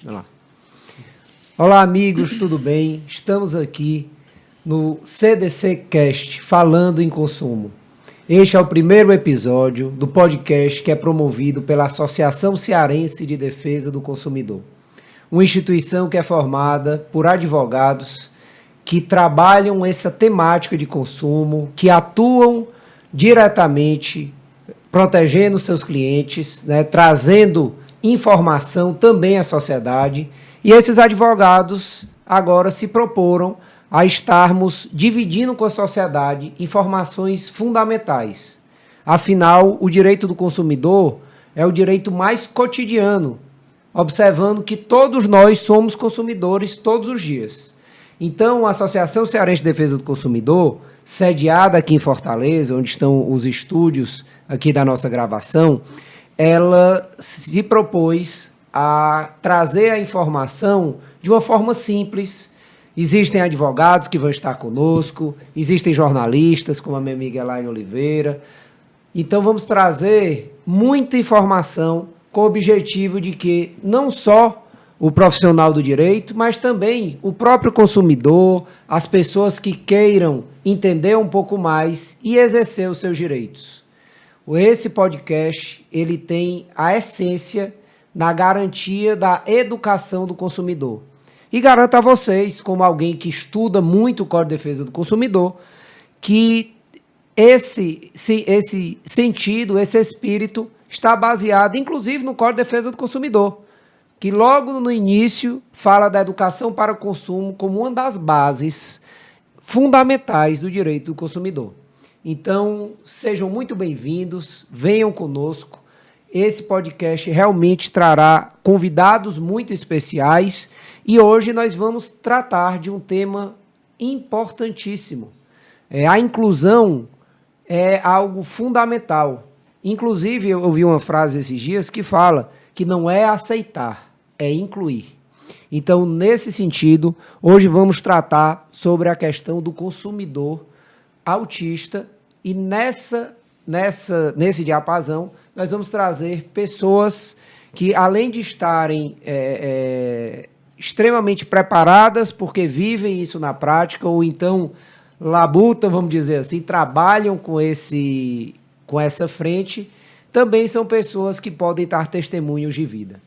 Vai lá. Olá, amigos, tudo bem? Estamos aqui no CDC Cast, falando em consumo. Este é o primeiro episódio do podcast que é promovido pela Associação Cearense de Defesa do Consumidor, uma instituição que é formada por advogados que trabalham essa temática de consumo, que atuam diretamente protegendo seus clientes, né, trazendo informação também à sociedade. E esses advogados agora se proporam a estarmos dividindo com a sociedade informações fundamentais. Afinal, o direito do consumidor é o direito mais cotidiano, observando que todos nós somos consumidores todos os dias. Então, a Associação Cearense de Defesa do Consumidor, sediada aqui em Fortaleza, onde estão os estúdios aqui da nossa gravação, ela se propôs a trazer a informação de uma forma simples. Existem advogados que vão estar conosco, existem jornalistas, como a minha amiga Elaine Oliveira. Então, vamos trazer muita informação com o objetivo de que não só o profissional do direito, mas também o próprio consumidor, as pessoas que queiram entender um pouco mais e exercer os seus direitos. Esse podcast, ele tem a essência na garantia da educação do consumidor. E garanto a vocês, como alguém que estuda muito o Código de Defesa do Consumidor, que esse sentido, esse espírito, está baseado, inclusive, no Código de Defesa do Consumidor, que logo no início fala da educação para o consumo como uma das bases fundamentais do direito do consumidor. Então, sejam muito bem-vindos, venham conosco. Esse podcast realmente trará convidados muito especiais e hoje nós vamos tratar de um tema importantíssimo. A inclusão é algo fundamental. Inclusive, eu ouvi uma frase esses dias que fala que não é aceitar, é incluir. Então, nesse sentido, hoje vamos tratar sobre a questão do consumidor autista e nesse diapasão nós vamos trazer pessoas que, além de estarem extremamente preparadas, porque vivem isso na prática, ou então labutam, vamos dizer assim, trabalham com essa frente, também são pessoas que podem dar testemunhos de vida.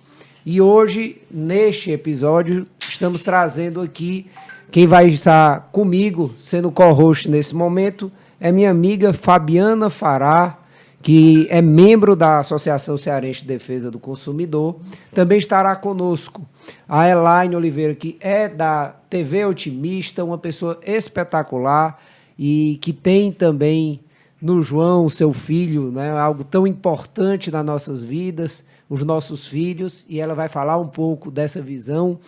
E hoje, neste episódio, estamos trazendo aqui, quem vai estar comigo, sendo co-host nesse momento, é minha amiga Fabiana Fará, que é membro da Associação Cearense de Defesa do Consumidor. Também estará conosco a Elaine Oliveira, que é da TV Otimista, uma pessoa espetacular e que tem também no João, seu filho, né, algo tão importante nas nossas vidas, os nossos filhos, e ela vai falar um pouco dessa visão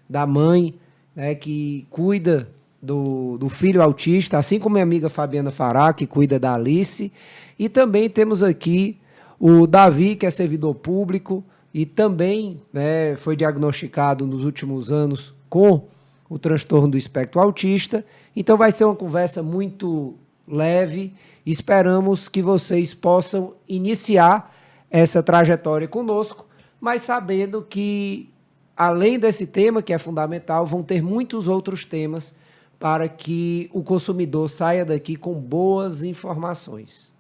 da mãe, né, que cuida do filho autista, assim como minha amiga Fabiana Fará, que cuida da Alice. E também temos aqui o Davi, que é servidor público e também, né, foi diagnosticado nos últimos anos com o transtorno do espectro autista. Então vai ser uma conversa muito leve. Esperamos que vocês possam iniciar essa trajetória conosco, mas sabendo que, além desse tema, que é fundamental, vão ter muitos outros temas para que o consumidor saia daqui com boas informações.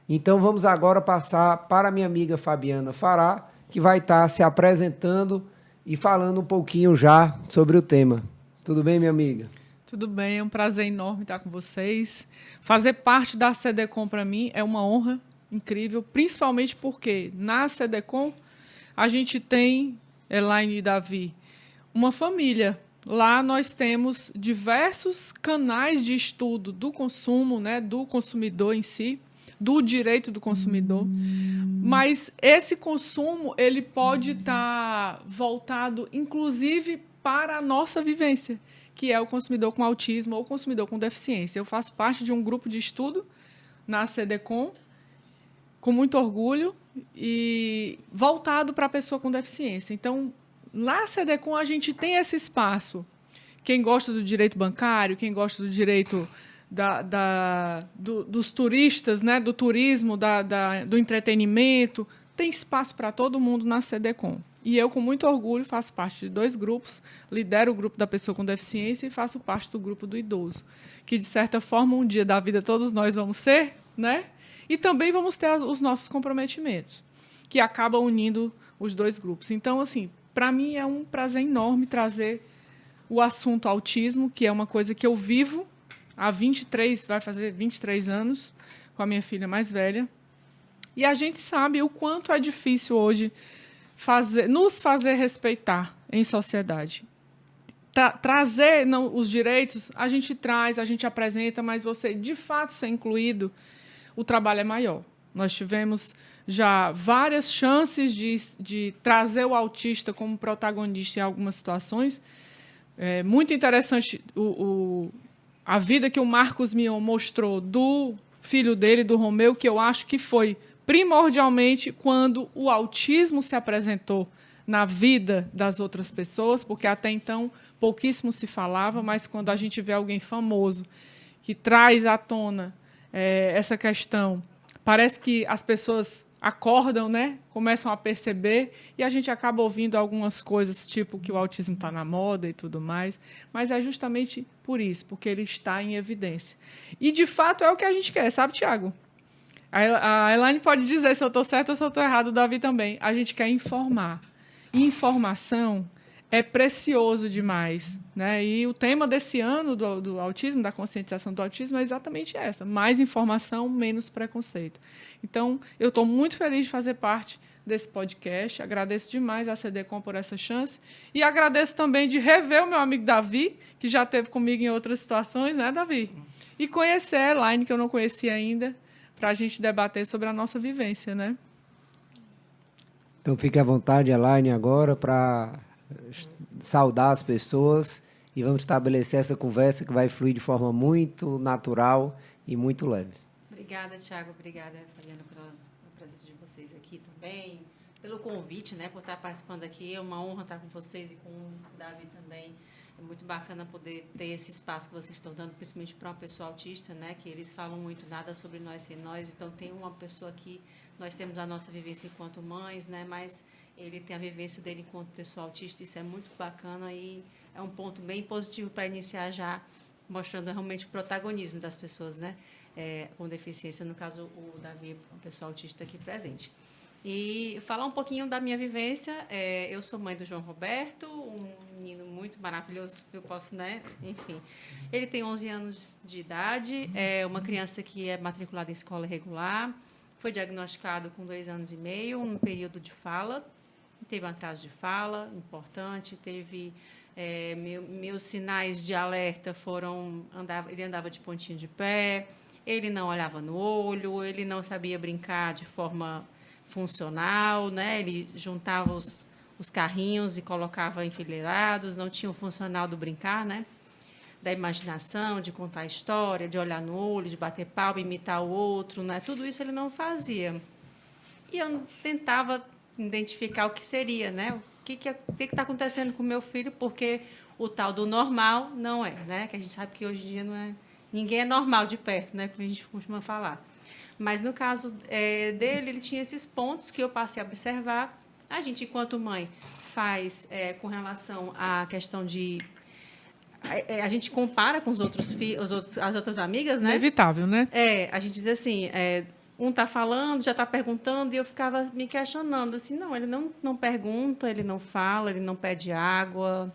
Então, vamos agora passar para a minha amiga Fabiana Fará, que vai estar se apresentando e falando um pouquinho já sobre o tema. Tudo bem, minha amiga? Tudo bem, é um prazer enorme estar com vocês. Fazer parte da CDCom, para mim, é uma honra incrível, principalmente porque na CDCom a gente tem, Elaine e Davi, uma família. Lá nós temos diversos canais de estudo do consumo, né, do consumidor em si, do direito do consumidor. Mas esse consumo ele pode estar voltado, inclusive, para a nossa vivência, que é o consumidor com autismo ou o consumidor com deficiência. Eu faço parte de um grupo de estudo na CDCom, com muito orgulho, e voltado para a pessoa com deficiência. Então, na CDCom, a gente tem esse espaço. Quem gosta do direito bancário, quem gosta do direito dos turistas, né, do turismo, do entretenimento, tem espaço para todo mundo na CDCom. E eu, com muito orgulho, faço parte de 2 grupos, lidero o grupo da pessoa com deficiência e faço parte do grupo do idoso, que, de certa forma, um dia da vida todos nós vamos ser, né? E também vamos ter os nossos comprometimentos, que acabam unindo os 2 grupos. Então, assim, para mim é um prazer enorme trazer o assunto autismo, que é uma coisa que eu vivo há 23, vai fazer 23 anos, com a minha filha mais velha. E a gente sabe o quanto é difícil hoje nos fazer respeitar em sociedade. Trazer os direitos, a gente traz, a gente apresenta, mas você, de fato, ser incluído, o trabalho é maior. Nós tivemos já várias chances de trazer o autista como protagonista em algumas situações. É muito interessante a vida que o Marcos Mion mostrou do filho dele, do Romeu, que eu acho que foi primordialmente quando o autismo se apresentou na vida das outras pessoas, porque até então pouquíssimo se falava, mas quando a gente vê alguém famoso que traz à tona essa questão, parece que as pessoas acordam, né? Começam a perceber, e a gente acaba ouvindo algumas coisas, tipo que o autismo está na moda e tudo mais, mas é justamente por isso, porque ele está em evidência. E, de fato, é o que a gente quer, sabe, Tiago? A Elaine pode dizer se eu estou certa ou se eu estou errado, o Davi também. A gente quer informar. E informação é precioso demais, né? E o tema desse ano do autismo, da conscientização do autismo, é exatamente essa: mais informação, menos preconceito. Então, eu estou muito feliz de fazer parte desse podcast. Agradeço demais a CDCom por essa chance. E agradeço também de rever o meu amigo Davi, que já esteve comigo em outras situações, né, Davi? E conhecer a Elaine, que eu não conhecia ainda, para a gente debater sobre a nossa vivência, né? Então, fique à vontade, Elaine, agora, para saudar as pessoas e vamos estabelecer essa conversa que vai fluir de forma muito natural e muito leve. Obrigada, Thiago. Obrigada, Fabiana, pela presença de vocês aqui também, pelo convite, né, por estar participando aqui. É uma honra estar com vocês e com o Davi também. É muito bacana poder ter esse espaço que vocês estão dando, principalmente para uma pessoa autista, né, que eles falam muito nada sobre nós sem nós. Então, tem uma pessoa aqui, nós temos a nossa vivência enquanto mães, né, mas ele tem a vivência dele enquanto pessoa autista. Isso é muito bacana e é um ponto bem positivo para iniciar já, mostrando realmente o protagonismo das pessoas, né, com deficiência, no caso o Davi, uma pessoa autista aqui presente. E falar um pouquinho da minha vivência. Eu sou mãe do João Roberto, um menino muito maravilhoso, eu posso, né? Enfim, ele tem 11 anos de idade, é uma criança que é matriculada em escola regular, foi diagnosticado com 2 anos e meio, um período de fala, teve um atraso de fala importante, teve... meus sinais de alerta foram... ele andava de pontinho de pé, ele não olhava no olho, ele não sabia brincar de forma funcional, né? Ele juntava os carrinhos e colocava enfileirados, não tinha o funcional do brincar, né? Da imaginação, de contar história, de olhar no olho, de bater palma, imitar o outro, né? Tudo isso ele não fazia. E eu tentava identificar o que seria, né? O que está acontecendo com o meu filho, porque o tal do normal não é, né? Que a gente sabe que hoje em dia não é, ninguém é normal de perto, né? Como a gente costuma falar. Mas, no caso dele, ele tinha esses pontos que eu passei a observar. A gente, enquanto mãe, faz com relação à questão de... a gente compara com os outros filhos, as outras amigas, né? Inevitável, né? A gente diz assim, um está falando, já está perguntando, e eu ficava me questionando, assim, não, ele não pergunta, ele não fala, ele não pede água,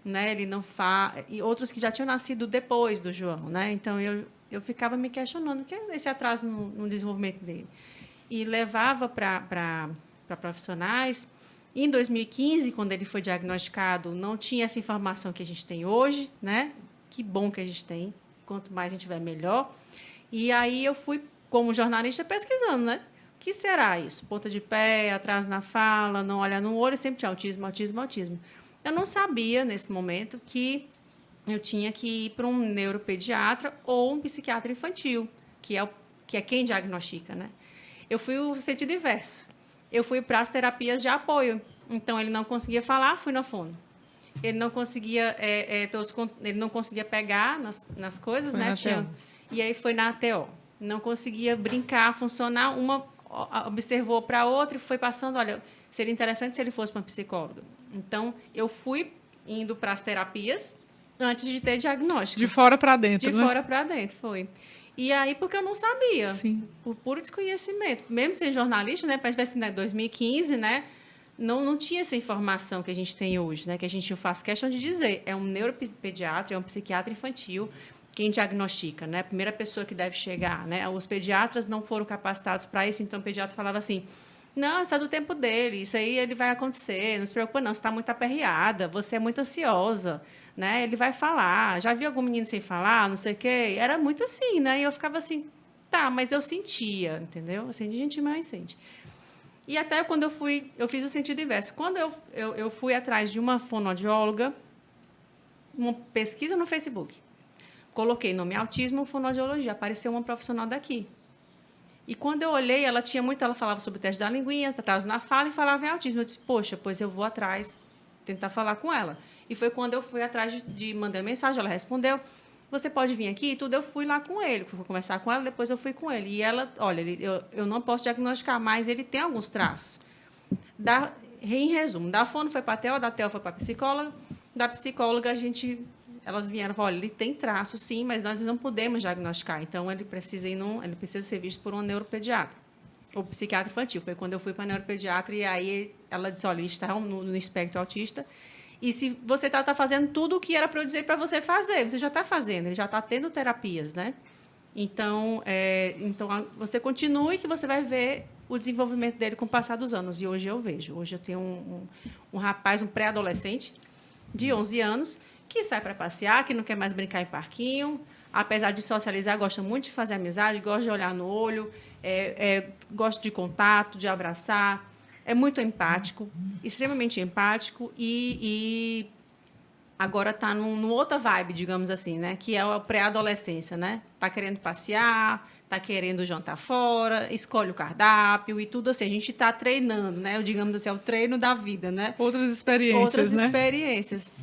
né? Ele não fala... E outros que já tinham nascido depois do João, né? Então, eu ficava me questionando, que é esse atraso no desenvolvimento dele. E levava para profissionais. Em 2015, quando ele foi diagnosticado, não tinha essa informação que a gente tem hoje, né? Que bom que a gente tem. Quanto mais a gente tiver, melhor. E aí eu fui, como jornalista, pesquisando, né? O que será isso? Ponta de pé, atraso na fala, não olha no olho, sempre tinha autismo, autismo, autismo. Eu não sabia, nesse momento, que eu tinha que ir para um neuropediatra ou um psiquiatra infantil, que é quem diagnostica, né? Eu fui o sentido inverso. Eu fui para as terapias de apoio. Então, ele não conseguia falar, fui na fono. Ele não conseguia, ele não conseguia pegar nas coisas, né? E aí foi na ATO. Não conseguia brincar, funcionar. Uma observou para a outra e foi passando, olha, seria interessante se ele fosse uma psicóloga. Então, eu fui indo para as terapias antes de ter diagnóstico. De fora para dentro, De né? fora para dentro, foi. E aí, porque eu não sabia, Sim. por puro desconhecimento. Mesmo sendo jornalista, né, para tivesse em 2015, né, não tinha essa informação que a gente tem hoje, né, que a gente faz questão de dizer. É um neuropediatra, é um psiquiatra infantil quem diagnostica, né? A primeira pessoa que deve chegar, né? Os pediatras não foram capacitados para isso, então o pediatra falava assim: não, isso é do tempo dele, isso aí ele vai acontecer, não se preocupa não, você está muito aperreada, você é muito ansiosa, né? Ele vai falar, já viu algum menino sem falar, não sei o quê? Era muito assim, né? E eu ficava assim, tá, mas eu sentia, entendeu? Assim, de gente mais sente. E até quando eu fiz o sentido inverso. Quando eu fui atrás de uma fonoaudióloga, uma pesquisa no Facebook, coloquei nome autismo, fonoaudiologia, apareceu uma profissional daqui. E quando eu olhei, ela falava sobre o teste da linguinha, atraso na fala e falava em autismo. Eu disse, poxa, pois eu vou atrás, tentar falar com ela. E foi quando eu fui atrás de mandar mensagem, ela respondeu, você pode vir aqui? E tudo, eu fui lá com ele, fui conversar com ela, depois eu fui com ele. E ela, olha, eu não posso diagnosticar, mas ele tem alguns traços. Em resumo, da fono foi para a TEL, da TEL foi para a psicóloga, da psicóloga elas vieram e falaram, olha, ele tem traço, sim, mas nós não podemos diagnosticar. Então, ele precisa ser visto por um neuropediatra ou psiquiatra infantil. Foi quando eu fui para a neuropediatra e aí ela disse, olha, ele está no espectro autista e se você está fazendo tudo o que era para eu dizer para você fazer, você já está fazendo, ele já está tendo terapias, né? Então, você continue que você vai ver o desenvolvimento dele com o passar dos anos. E hoje eu vejo. Hoje eu tenho um rapaz, um pré-adolescente de 11 anos, que sai para passear, que não quer mais brincar em parquinho, apesar de socializar, gosta muito de fazer amizade, gosta de olhar no olho, gosta de contato, de abraçar, é muito empático, extremamente empático e agora está numa outra vibe, digamos assim, né? Que é a pré-adolescência, né? Está querendo passear, está querendo jantar fora, escolhe o cardápio e tudo assim. A gente está treinando, né? Digamos assim, é o treino da vida, né? Outras experiências, né? Experiências.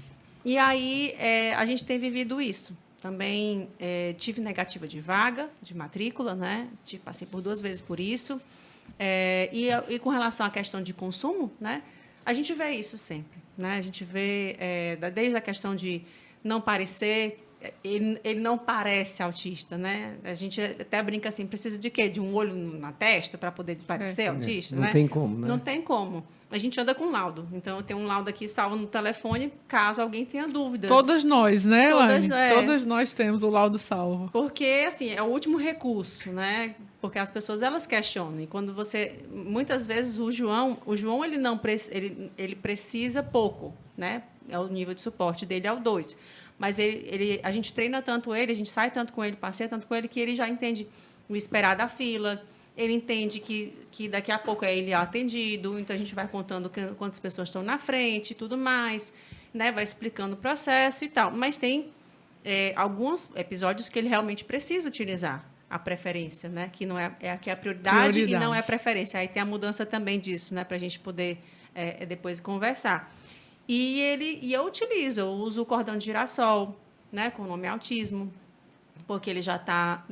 E aí, a gente tem vivido isso. Também tive negativa de vaga, de matrícula, né? Passei por 2 vezes por isso. E com relação à questão de consumo, né? A gente vê isso sempre, né? A gente vê, desde a questão de não parecer, ele não parece autista, né? A gente até brinca assim, precisa de quê? De um olho na testa para poder parecer autista, não né? Não tem como, né? Não tem como. A gente anda com laudo. Então, eu tenho um laudo aqui salvo no telefone, caso alguém tenha dúvidas. Todas nós, né, Elaine? Todas, Todas nós temos o laudo salvo. Porque, assim, é o último recurso, né? Porque as pessoas, elas questionam. E quando muitas vezes, o João ele precisa pouco, né? É o nível de suporte dele é o 2. Mas a gente treina tanto ele, a gente sai tanto com ele, passeia tanto com ele, que ele já entende o esperar da fila. Ele entende que daqui a pouco ele é atendido, então a gente vai contando quantas pessoas estão na frente e tudo mais, né? Vai explicando o processo e tal. Mas tem alguns episódios que ele realmente precisa utilizar a preferência, né? Que não que é a prioridade e não é a preferência. Aí tem a mudança também disso, né? Para a gente poder depois conversar. E eu uso o cordão de girassol, né? Com o nome autismo, porque ele já tá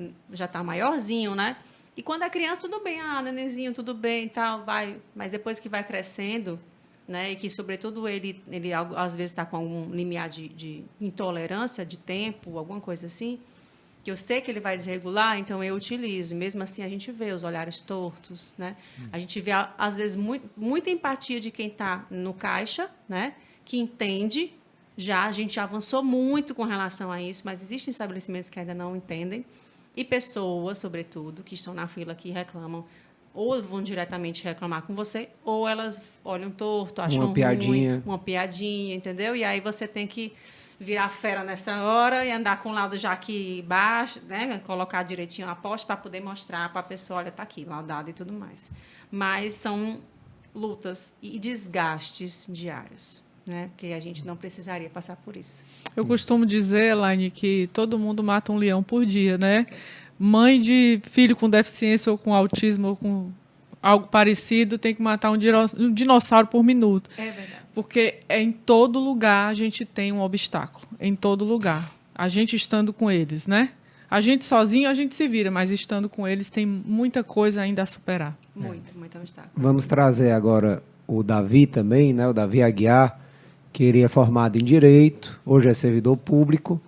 maiorzinho, né? E quando é criança, tudo bem, nenenzinho, tudo bem e tal, vai. Mas depois que vai crescendo, né, e que, sobretudo, ele às vezes está com algum limiar de intolerância de tempo, alguma coisa assim, que eu sei que ele vai desregular, então eu utilizo. Mesmo assim, a gente vê os olhares tortos, né? A gente vê, às vezes, muita empatia de quem está no caixa, né, que entende. A gente já avançou muito com relação a isso, mas existem estabelecimentos que ainda não entendem. E pessoas, sobretudo, que estão na fila que reclamam, ou vão diretamente reclamar com você, ou elas olham torto, acham ruim, uma piadinha, entendeu? E aí você tem que virar fera nessa hora e andar com o laudo já aqui baixo, né? Colocar direitinho a poste para poder mostrar para a pessoa, olha, está aqui, laudado e tudo mais. Mas são lutas e desgastes diários, né? Porque a gente não precisaria passar por isso. Eu costumo dizer, Elaine, que todo mundo mata um leão por dia, né? Mãe de filho com deficiência ou com autismo ou com algo parecido tem que matar um dinossauro por minuto. É verdade. Porque em todo lugar a gente tem um obstáculo. Em todo lugar. A gente estando com eles, né? A gente sozinho a gente se vira, mas estando com eles tem muita coisa ainda a superar. Muito obstáculo. Vamos trazer agora o Davi também, né? O Davi Aguiar, que ele é formado em Direito, hoje é servidor público.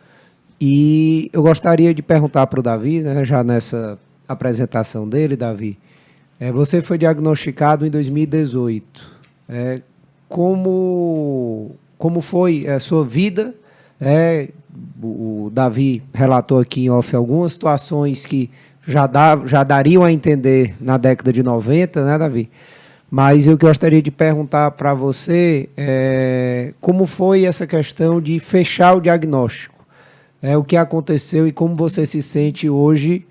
E eu gostaria de perguntar para o Davi, né, já nessa apresentação dele, Davi, você foi diagnosticado em 2018. Como foi a sua vida? O Davi relatou aqui em off algumas situações que já dariam a entender na década de 90, né, Davi? Mas eu gostaria de perguntar para você como foi essa questão de fechar o diagnóstico. O que aconteceu e como você se sente hoje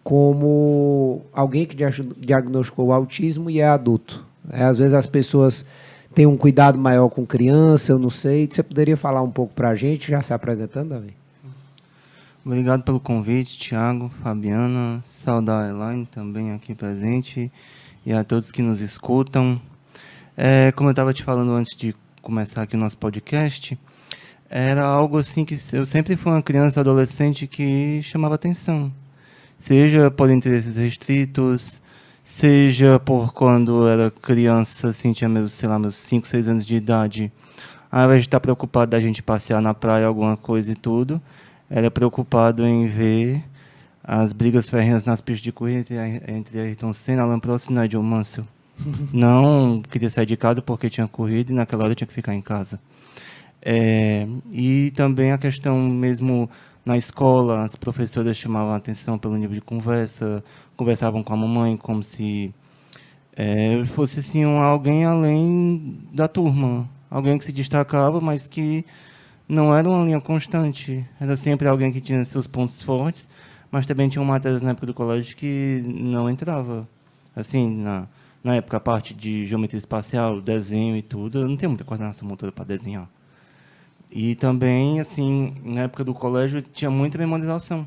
como alguém que diagnosticou o autismo e é adulto. Às vezes as pessoas têm um cuidado maior com criança, eu não sei. Você poderia falar um pouco para a gente, já se apresentando, Davi? Obrigado pelo convite, Thiago, Fabiana, saudar a Elaine também aqui presente e a todos que nos escutam. Como eu estava te falando antes de começar aqui o nosso podcast, era algo assim que eu sempre fui uma criança, adolescente que chamava atenção. Seja por interesses restritos, seja por quando eu era criança, assim, tinha meus 5, 6 anos de idade, ao invés de estar preocupado da gente passear na praia, alguma coisa e tudo, era preocupado em ver as brigas ferrenhas nas pistas de corrida entre Ayrton Senna, Alain Prost e Nigel Mansell. Não queria sair de casa porque tinha corrida e naquela hora eu tinha que ficar em casa. E também a questão mesmo na escola, as professoras chamavam a atenção pelo nível de conversa, conversavam com a mamãe como se fosse assim, alguém além da turma, alguém que se destacava, mas que não era uma linha constante. Era sempre alguém que tinha seus pontos fortes, mas também tinha matérias na época do colégio que não entrava. Assim, na época, a parte de geometria espacial, desenho e tudo, eu não tenho muita coordenação motora para desenhar. E também, assim, na época do colégio, tinha muita memorização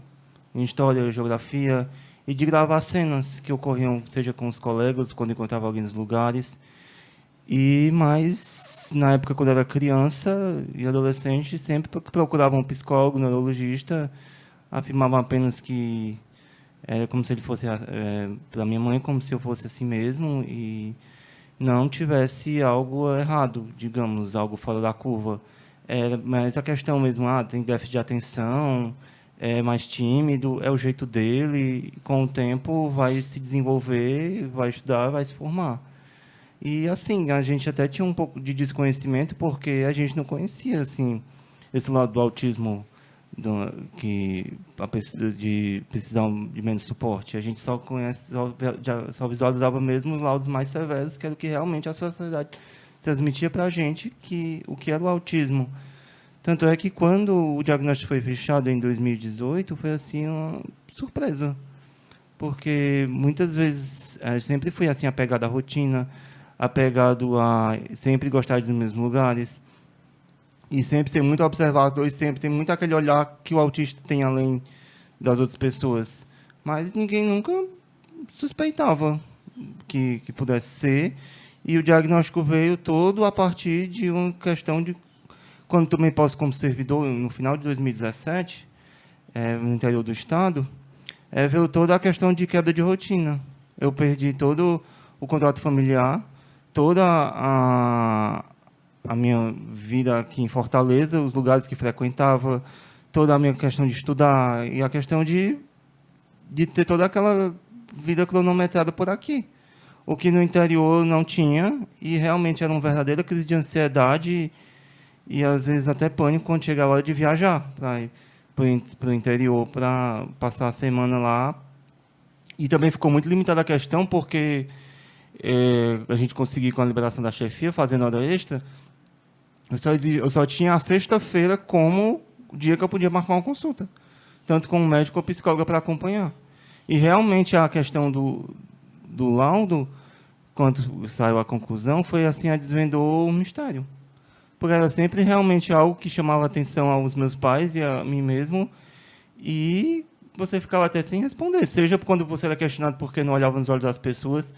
em história, geografia, e de gravar cenas que ocorriam, seja com os colegas, quando encontrava alguém nos lugares. Mas, na época, quando eu era criança e adolescente, sempre procurava um psicólogo, um neurologista, afirmavam apenas que era como se ele fosse, para minha mãe, como se eu fosse assim mesmo, e não tivesse algo errado, digamos, algo fora da curva. Mas a questão mesmo, tem déficit de atenção, é mais tímido, é o jeito dele, com o tempo vai se desenvolver, vai estudar, vai se formar. E, assim, a gente até tinha um pouco de desconhecimento, porque a gente não conhecia, assim, esse lado do autismo, de precisar de menos suporte. A gente só visualizava mesmo os laudos mais severos, que era o que realmente a sociedade transmitia para a gente o que era o autismo. Tanto é que, quando o diagnóstico foi fechado em 2018, foi assim uma surpresa, porque muitas vezes sempre fui assim apegado à rotina, apegado a sempre gostar dos mesmos lugares, e sempre ser muito observador, e sempre tem muito aquele olhar que o autista tem além das outras pessoas. Mas ninguém nunca suspeitava que pudesse ser. E o diagnóstico veio todo a partir de uma questão de, quando tomei posse como servidor, no final de 2017, no interior do Estado, veio toda a questão de quebra de rotina. Eu perdi todo o contrato familiar, toda a minha vida aqui em Fortaleza, os lugares que frequentava, toda a minha questão de estudar e a questão de ter toda aquela vida cronometrada por aqui. O que no interior não tinha, e realmente era uma verdadeira crise de ansiedade e, às vezes, até pânico quando chegava a hora de viajar para ir para o interior, para passar a semana lá. E também ficou muito limitada a questão, porque a gente conseguiu, com a liberação da chefia, fazendo hora extra, eu só tinha a sexta-feira como o dia que eu podia marcar uma consulta, tanto com o médico ou psicóloga para acompanhar. E, realmente, a questão do laudo, quando saiu a conclusão, foi assim, desvendou o mistério. Porque era sempre realmente algo que chamava atenção aos meus pais e a mim mesmo, e você ficava até sem responder, seja quando você era questionado porque não olhava nos olhos das pessoas,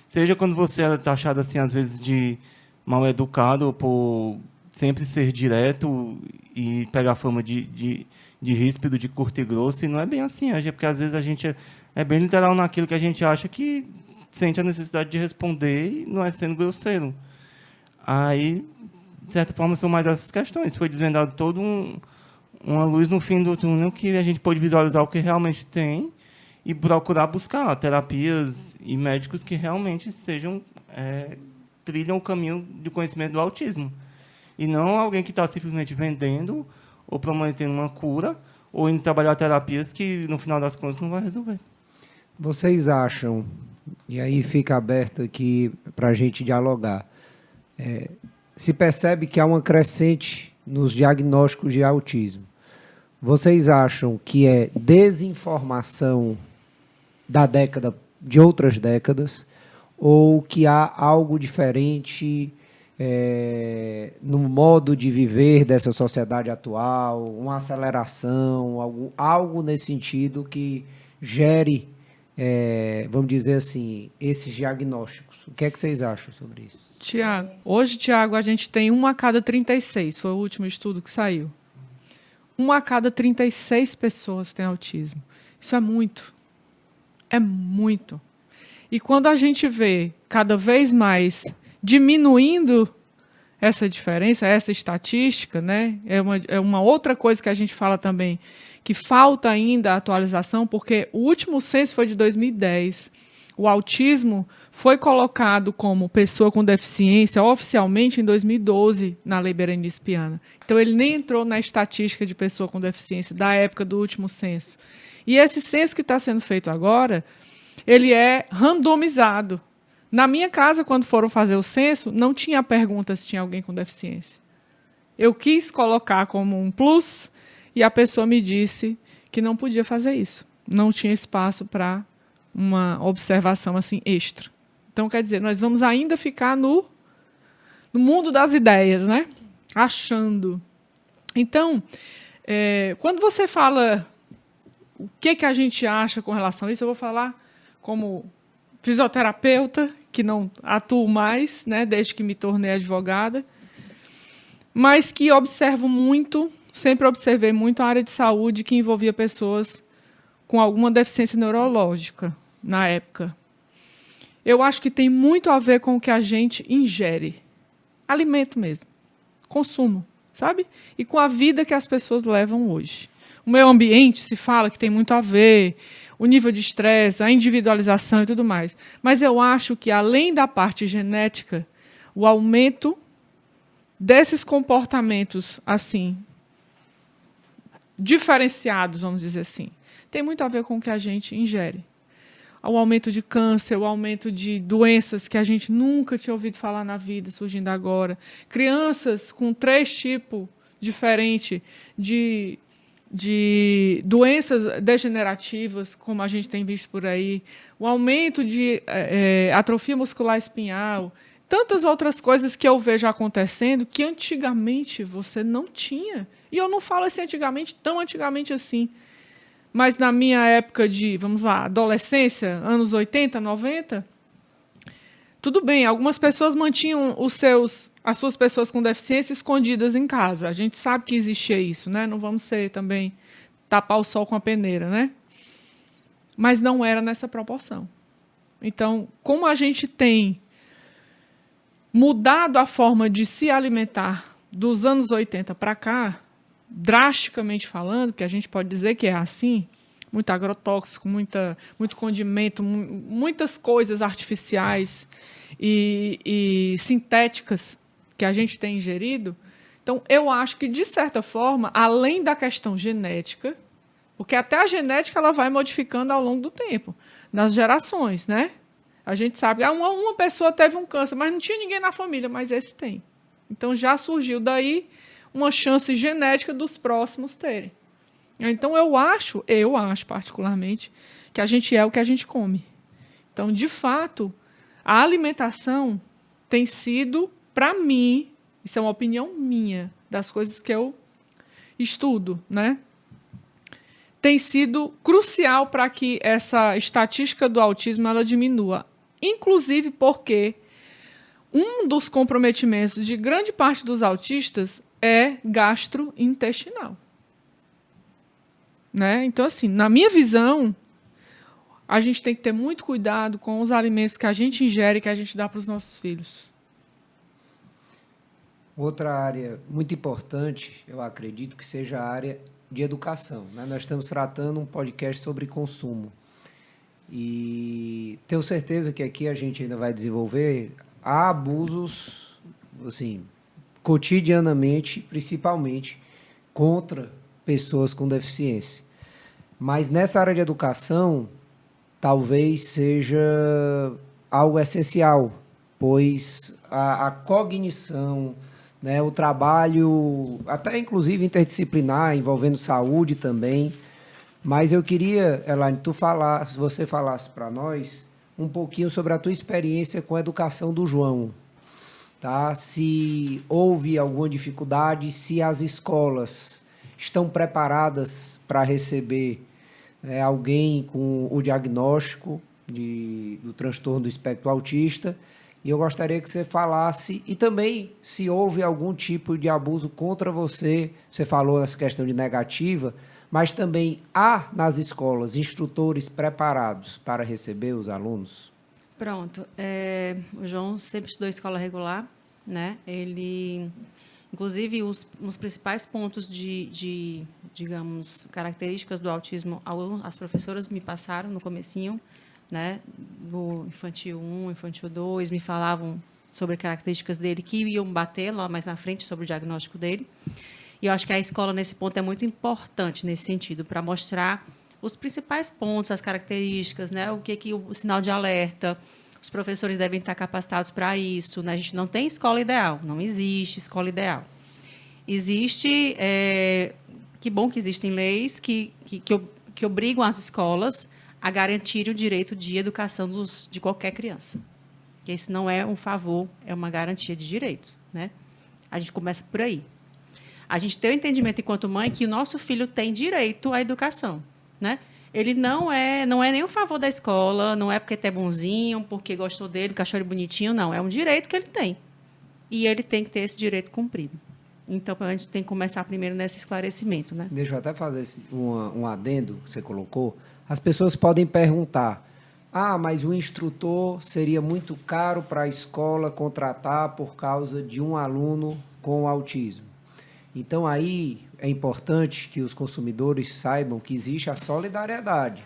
seja quando você era taxado, assim, às vezes, de mal educado, por sempre ser direto e pegar fama de ríspido, de curto e grosso, e não é bem assim, porque às vezes a gente é bem literal naquilo que a gente acha que sente a necessidade de responder e não é sendo grosseiro. Aí, de certa forma, são mais essas questões. Foi desvendado toda uma luz no fim do túnel que a gente pôde visualizar o que realmente tem e procurar buscar terapias e médicos que realmente trilham o caminho de conhecimento do autismo. E não alguém que está simplesmente vendendo ou prometendo uma cura ou indo trabalhar terapias que, no final das contas, não vai resolver. Vocês acham, e aí fica aberto aqui para a gente dialogar, se percebe que há uma crescente nos diagnósticos de autismo. Vocês acham que é desinformação de outras décadas, ou que há algo diferente no modo de viver dessa sociedade atual, uma aceleração, algo nesse sentido que gere, vamos dizer assim, esses diagnósticos? O que é que vocês acham sobre isso? Hoje, Tiago, a gente tem 1 a cada 36, foi o último estudo que saiu. 1 a cada 36 pessoas tem autismo. Isso é muito. É muito. E quando a gente vê cada vez mais diminuindo essa diferença, essa estatística, né, é uma outra coisa que a gente fala também, que falta ainda a atualização, porque o último censo foi de 2010. O autismo foi colocado como pessoa com deficiência oficialmente em 2012 na Lei Berenice Piana. Então, ele nem entrou na estatística de pessoa com deficiência da época do último censo. E esse censo que está sendo feito agora, ele é randomizado. Na minha casa, quando foram fazer o censo, não tinha a pergunta se tinha alguém com deficiência. Eu quis colocar como um plus e a pessoa me disse que não podia fazer isso. Não tinha espaço para uma observação assim extra. Então, quer dizer, nós vamos ainda ficar no mundo das ideias, né? Achando. Então, quando você fala o que a gente acha com relação a isso, eu vou falar como fisioterapeuta, que não atuo mais, né, desde que me tornei advogada, mas que observo muito, sempre observei muito a área de saúde que envolvia pessoas com alguma deficiência neurológica na época. Eu acho que tem muito a ver com o que a gente ingere. Alimento mesmo. Consumo, sabe? E com a vida que as pessoas levam hoje. O meio ambiente se fala que tem muito a ver, o nível de estresse, a individualização e tudo mais. Mas eu acho que, além da parte genética, o aumento desses comportamentos assim diferenciados, vamos dizer assim, tem muito a ver com o que a gente ingere. O aumento de câncer, o aumento de doenças que a gente nunca tinha ouvido falar na vida, surgindo agora. Crianças com 3 tipos diferentes de doenças degenerativas, como a gente tem visto por aí. O aumento de atrofia muscular espinhal. Tantas outras coisas que eu vejo acontecendo que antigamente você não tinha. E eu não falo assim antigamente, tão antigamente assim. Mas na minha época de, vamos lá, adolescência, anos 80, 90, tudo bem, algumas pessoas mantinham as suas pessoas com deficiência escondidas em casa. A gente sabe que existia isso, né? Não vamos também tapar o sol com a peneira, né? Mas não era nessa proporção. Então, como a gente tem mudado a forma de se alimentar dos anos 80 para cá, drasticamente falando, que a gente pode dizer que é assim, muito agrotóxico, muito condimento, muitas coisas artificiais e sintéticas que a gente tem ingerido. Então, eu acho que, de certa forma, além da questão genética, porque até a genética ela vai modificando ao longo do tempo, nas gerações, né? A gente sabe que uma pessoa teve um câncer, mas não tinha ninguém na família, mas esse tem. Então, já surgiu daí uma chance genética dos próximos terem. Então, eu acho particularmente, que a gente é o que a gente come. Então, de fato, a alimentação tem sido, para mim, isso é uma opinião minha, das coisas que eu estudo, né? Tem sido crucial para que essa estatística do autismo ela diminua. Inclusive porque um dos comprometimentos de grande parte dos autistas é gastrointestinal. Né? Então, assim, na minha visão, a gente tem que ter muito cuidado com os alimentos que a gente ingere e que a gente dá para os nossos filhos. Outra área muito importante, eu acredito que seja a área de educação, né? Nós estamos tratando um podcast sobre consumo. E tenho certeza que aqui a gente ainda vai desenvolver. Há abusos, assim, cotidianamente, principalmente contra pessoas com deficiência. Mas nessa área de educação, talvez seja algo essencial, pois a cognição, né, o trabalho, até inclusive interdisciplinar, envolvendo saúde também. Mas eu queria, Elaine, você falasse para nós um pouquinho sobre a tua experiência com a educação do João. Tá? Se houve alguma dificuldade, se as escolas estão preparadas para receber alguém com o diagnóstico do transtorno do espectro autista. E eu gostaria que você falasse, e também se houve algum tipo de abuso contra você. Você falou essa questão de negativa, mas também há nas escolas instrutores preparados para receber os alunos? Pronto. O João sempre estudou escola regular, né? Ele, inclusive, os principais pontos digamos, características do autismo, as professoras me passaram no comecinho, né? No infantil 1, infantil 2, me falavam sobre características dele que iam bater lá mais na frente sobre o diagnóstico dele. E eu acho que a escola, nesse ponto, é muito importante nesse sentido, para mostrar os principais pontos, as características, né? O sinal de alerta. Os professores devem estar capacitados para isso, né? A gente não tem escola ideal, não existe escola ideal. Existe, que bom que existem leis que obrigam as escolas a garantir o direito de educação de qualquer criança. Porque isso não é um favor, é uma garantia de direitos, né? A gente começa por aí. A gente tem o entendimento, enquanto mãe, que o nosso filho tem direito à educação, né? Ele não é nem um favor da escola, não é porque é bonzinho, porque gostou dele, porque achou ele bonitinho, não. É um direito que ele tem. E ele tem que ter esse direito cumprido. Então, a gente tem que começar primeiro nesse esclarecimento, né? Deixa eu até fazer um adendo que você colocou. As pessoas podem perguntar, mas o instrutor seria muito caro para a escola contratar por causa de um aluno com autismo. Então, aí é importante que os consumidores saibam que existe a solidariedade.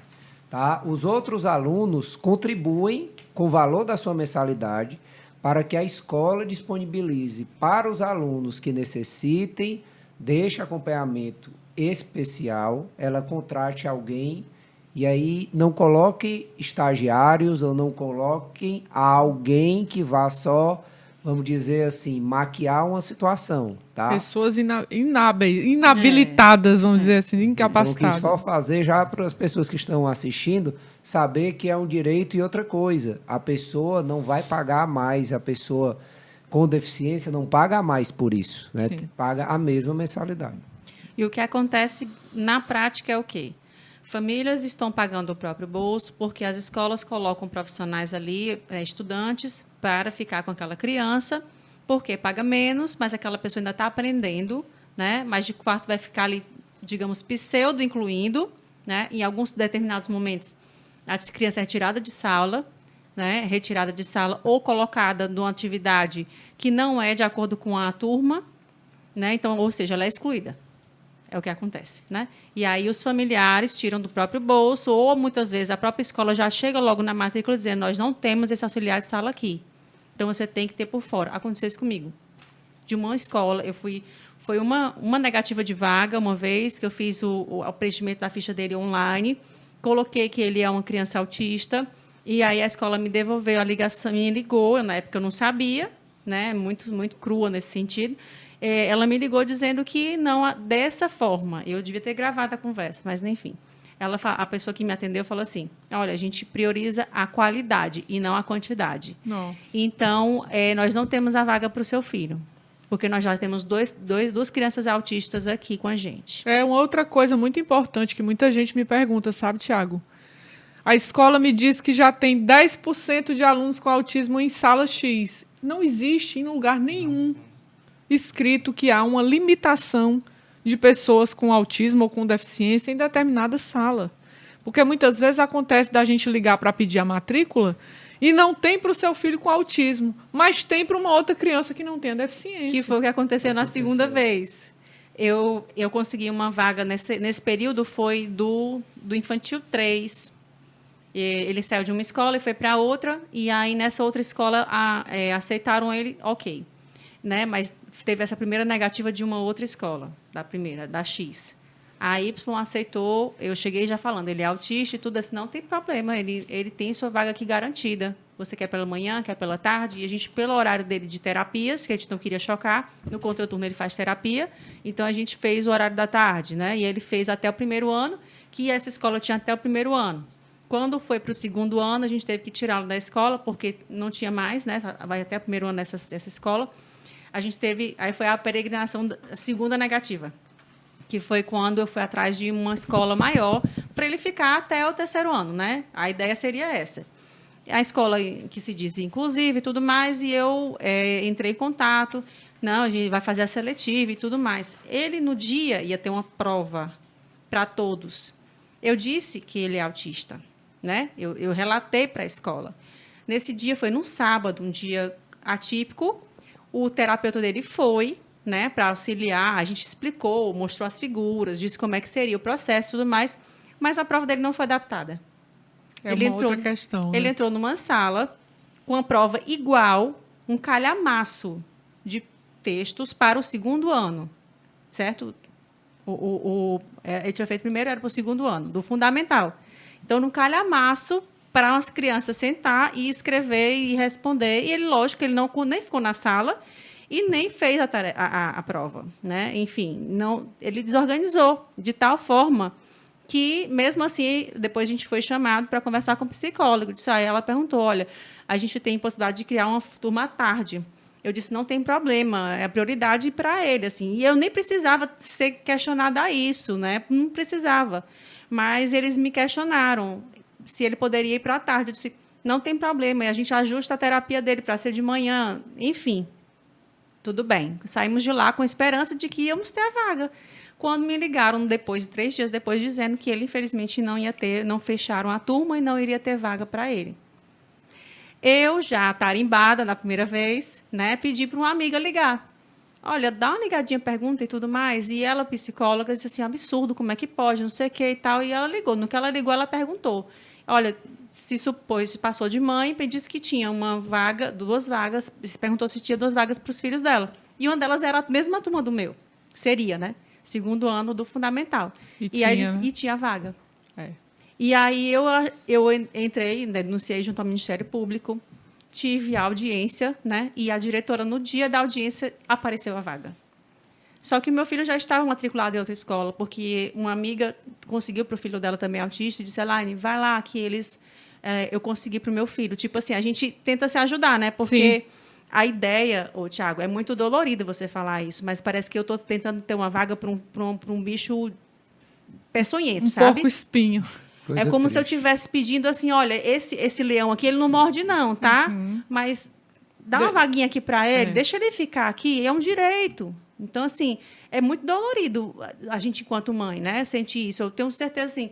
Tá? Os outros alunos contribuem com o valor da sua mensalidade para que a escola disponibilize para os alunos que necessitem deste acompanhamento especial, ela contrate alguém e aí não coloque estagiários ou não coloquem alguém que vá só, vamos dizer assim, maquiar uma situação, tá? Pessoas inabilitadas, vamos dizer assim, incapacitadas. Então, o que isso for fazer já para as pessoas que estão assistindo saber que é um direito e outra coisa. A pessoa não vai pagar mais, a pessoa com deficiência não paga mais por isso, né? Paga a mesma mensalidade. E o que acontece na prática é o quê? Famílias estão pagando o próprio bolso porque as escolas colocam profissionais ali, estudantes, para ficar com aquela criança, porque paga menos, mas aquela pessoa ainda está aprendendo, né? Mas de quarto vai ficar ali, digamos, pseudo-incluindo, né? Em alguns determinados momentos, a criança é retirada de sala, né? Retirada de sala ou colocada numa atividade que não é de acordo com a turma, né? Então, ou seja, ela é excluída. É o que acontece, né? E aí os familiares tiram do próprio bolso, ou muitas vezes a própria escola já chega logo na matrícula dizendo: nós não temos esse auxiliar de sala aqui. Então você tem que ter por fora. Aconteceu isso comigo. De uma escola, foi uma negativa de vaga, uma vez que eu fiz o preenchimento da ficha dele online, coloquei que ele é uma criança autista, e aí a escola me devolveu a ligação, me ligou, na época eu não sabia, né? Muito, muito crua nesse sentido. Ela me ligou dizendo que não dessa forma. Eu devia ter gravado a conversa, mas, enfim. A pessoa que me atendeu falou assim: olha, a gente prioriza a qualidade e não a quantidade. Nossa. Então, nós não temos a vaga para o seu filho, porque nós já temos duas crianças autistas aqui com a gente. É uma outra coisa muito importante que muita gente me pergunta, sabe, Tiago? A escola me diz que já tem 10% de alunos com autismo em sala X. Não existe em lugar nenhum escrito que há uma limitação de pessoas com autismo ou com deficiência em determinada sala. Porque muitas vezes acontece da gente ligar para pedir a matrícula E não tem para o seu filho com autismo, mas tem para uma outra criança que não tem a deficiência. Que foi o que aconteceu na segunda vez. Eu consegui uma vaga nesse período, foi do Infantil 3. Ele saiu de uma escola e foi para outra, e aí nessa outra escola aceitaram ele, ok. Né? Mas teve essa primeira negativa de uma outra escola, da X. A Y aceitou, eu cheguei já falando, ele é autista e tudo assim, não tem problema, ele tem sua vaga aqui garantida. Você quer pela manhã, quer pela tarde, e a gente, pelo horário dele de terapias, que a gente não queria chocar, no contraturno ele faz terapia, então a gente fez o horário da tarde, né? E ele fez até o primeiro ano, que essa escola tinha até o primeiro ano. Quando foi para o segundo ano, a gente teve que tirá-lo da escola, porque não tinha mais, né? Vai até o primeiro ano dessa escola. A gente teve, aí foi a peregrinação da segunda negativa, que foi quando eu fui atrás de uma escola maior para ele ficar até o terceiro ano, né? A ideia seria essa. A escola que se diz inclusive e tudo mais, e eu entrei em contato, não, a gente vai fazer a seletiva e tudo mais. Ele, no dia, ia ter uma prova para todos. Eu disse que ele é autista, né? Eu relatei para a escola. Nesse dia, foi num sábado, um dia atípico, o terapeuta dele foi, né, para auxiliar, a gente explicou, mostrou as figuras, disse como é que seria o processo e tudo mais, mas a prova dele não foi adaptada. Outra questão. Ele entrou numa sala com a prova igual, um calhamaço de textos para o segundo ano, certo? Ele tinha feito primeiro, era para o segundo ano, do fundamental. Então, no calhamaço, para as crianças sentar e escrever e responder, e ele, lógico, ele nem ficou na sala e nem fez a prova, né? Enfim, ele desorganizou de tal forma que, mesmo assim, depois a gente foi chamado para conversar com o psicólogo. Aí ela perguntou, olha, a gente tem possibilidade de criar uma turma à tarde. Eu disse, não tem problema, é a prioridade para ele. Assim. E eu nem precisava ser questionada a isso, né? Não precisava. Mas eles me questionaram se ele poderia ir para a tarde. Eu disse, não tem problema, e a gente ajusta a terapia dele para ser de manhã. Enfim, tudo bem. Saímos de lá com a esperança de que íamos ter a vaga. Quando me ligaram, 3 dias depois, dizendo que ele, infelizmente, não fecharam a turma e não iria ter vaga para ele. Eu, já tarimbada na primeira vez, né, pedi para uma amiga ligar. Olha, dá uma ligadinha, pergunta e tudo mais. E ela, psicóloga, disse assim, absurdo, como é que pode, não sei o que e tal. E ela ligou. No que ela ligou, ela perguntou. Olha, se passou de mãe e disse que tinha uma vaga, 2 vagas, se perguntou se tinha 2 vagas para os filhos dela. E uma delas era a mesma turma do meu. Seria, né? Segundo ano do fundamental. E tinha vaga. E aí eu entrei, denunciei junto ao Ministério Público, tive a audiência, né? E a diretora, no dia da audiência, apareceu a vaga. Só que o meu filho já estava matriculado em outra escola, porque uma amiga conseguiu para o filho dela também autista, e disse, Elaine, vai lá que eu consegui para o meu filho. Tipo assim, a gente tenta se ajudar, né? Porque... Sim. A ideia, Tiago, é muito dolorido você falar isso, mas parece que eu estou tentando ter uma vaga para um bicho peçonhento, sabe? Porco espinho. É como se eu estivesse pedindo assim, olha, esse leão aqui, ele não morde não, tá? Uhum. Mas dá uma vaguinha aqui para ele, deixa ele ficar aqui, é um direito. Então, assim, é muito dolorido a gente, enquanto mãe, né, sentir isso. Eu tenho certeza, assim,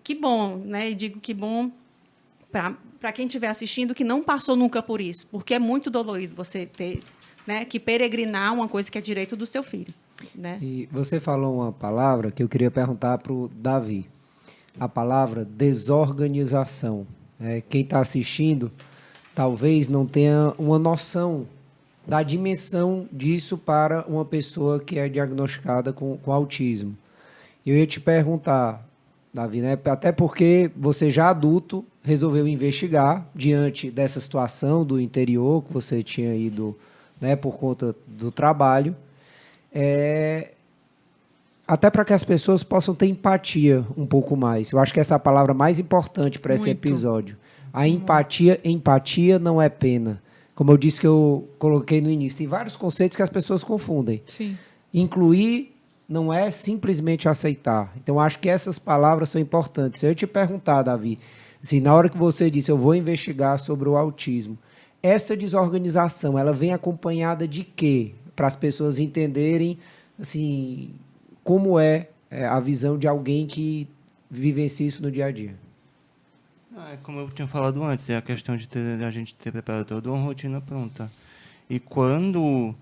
que bom, né, e digo que bom para quem estiver assistindo que não passou nunca por isso, porque é muito dolorido você ter, né, que peregrinar uma coisa que é direito do seu filho. Né? E você falou uma palavra que eu queria perguntar para o Davi. A palavra desorganização. Quem está assistindo talvez não tenha uma noção da dimensão disso para uma pessoa que é diagnosticada com autismo. Eu ia te perguntar, Davi, né? Até porque você já adulto resolveu investigar diante dessa situação do interior que você tinha ido, né, por conta do trabalho, até para que as pessoas possam ter empatia um pouco mais. Eu acho que essa é a palavra mais importante para esse episódio. A empatia não é pena. Como eu disse que eu coloquei no início, tem vários conceitos que as pessoas confundem. Sim. Incluir não é simplesmente aceitar. Então, acho que essas palavras são importantes. Se eu te perguntar, Davi, assim, na hora que você disse, eu vou investigar sobre o autismo, essa desorganização, ela vem acompanhada de quê? Para as pessoas entenderem, assim, como é a visão de alguém que vivencia isso no dia a dia. Como eu tinha falado antes, é a questão de a gente ter preparado toda uma rotina pronta. E quando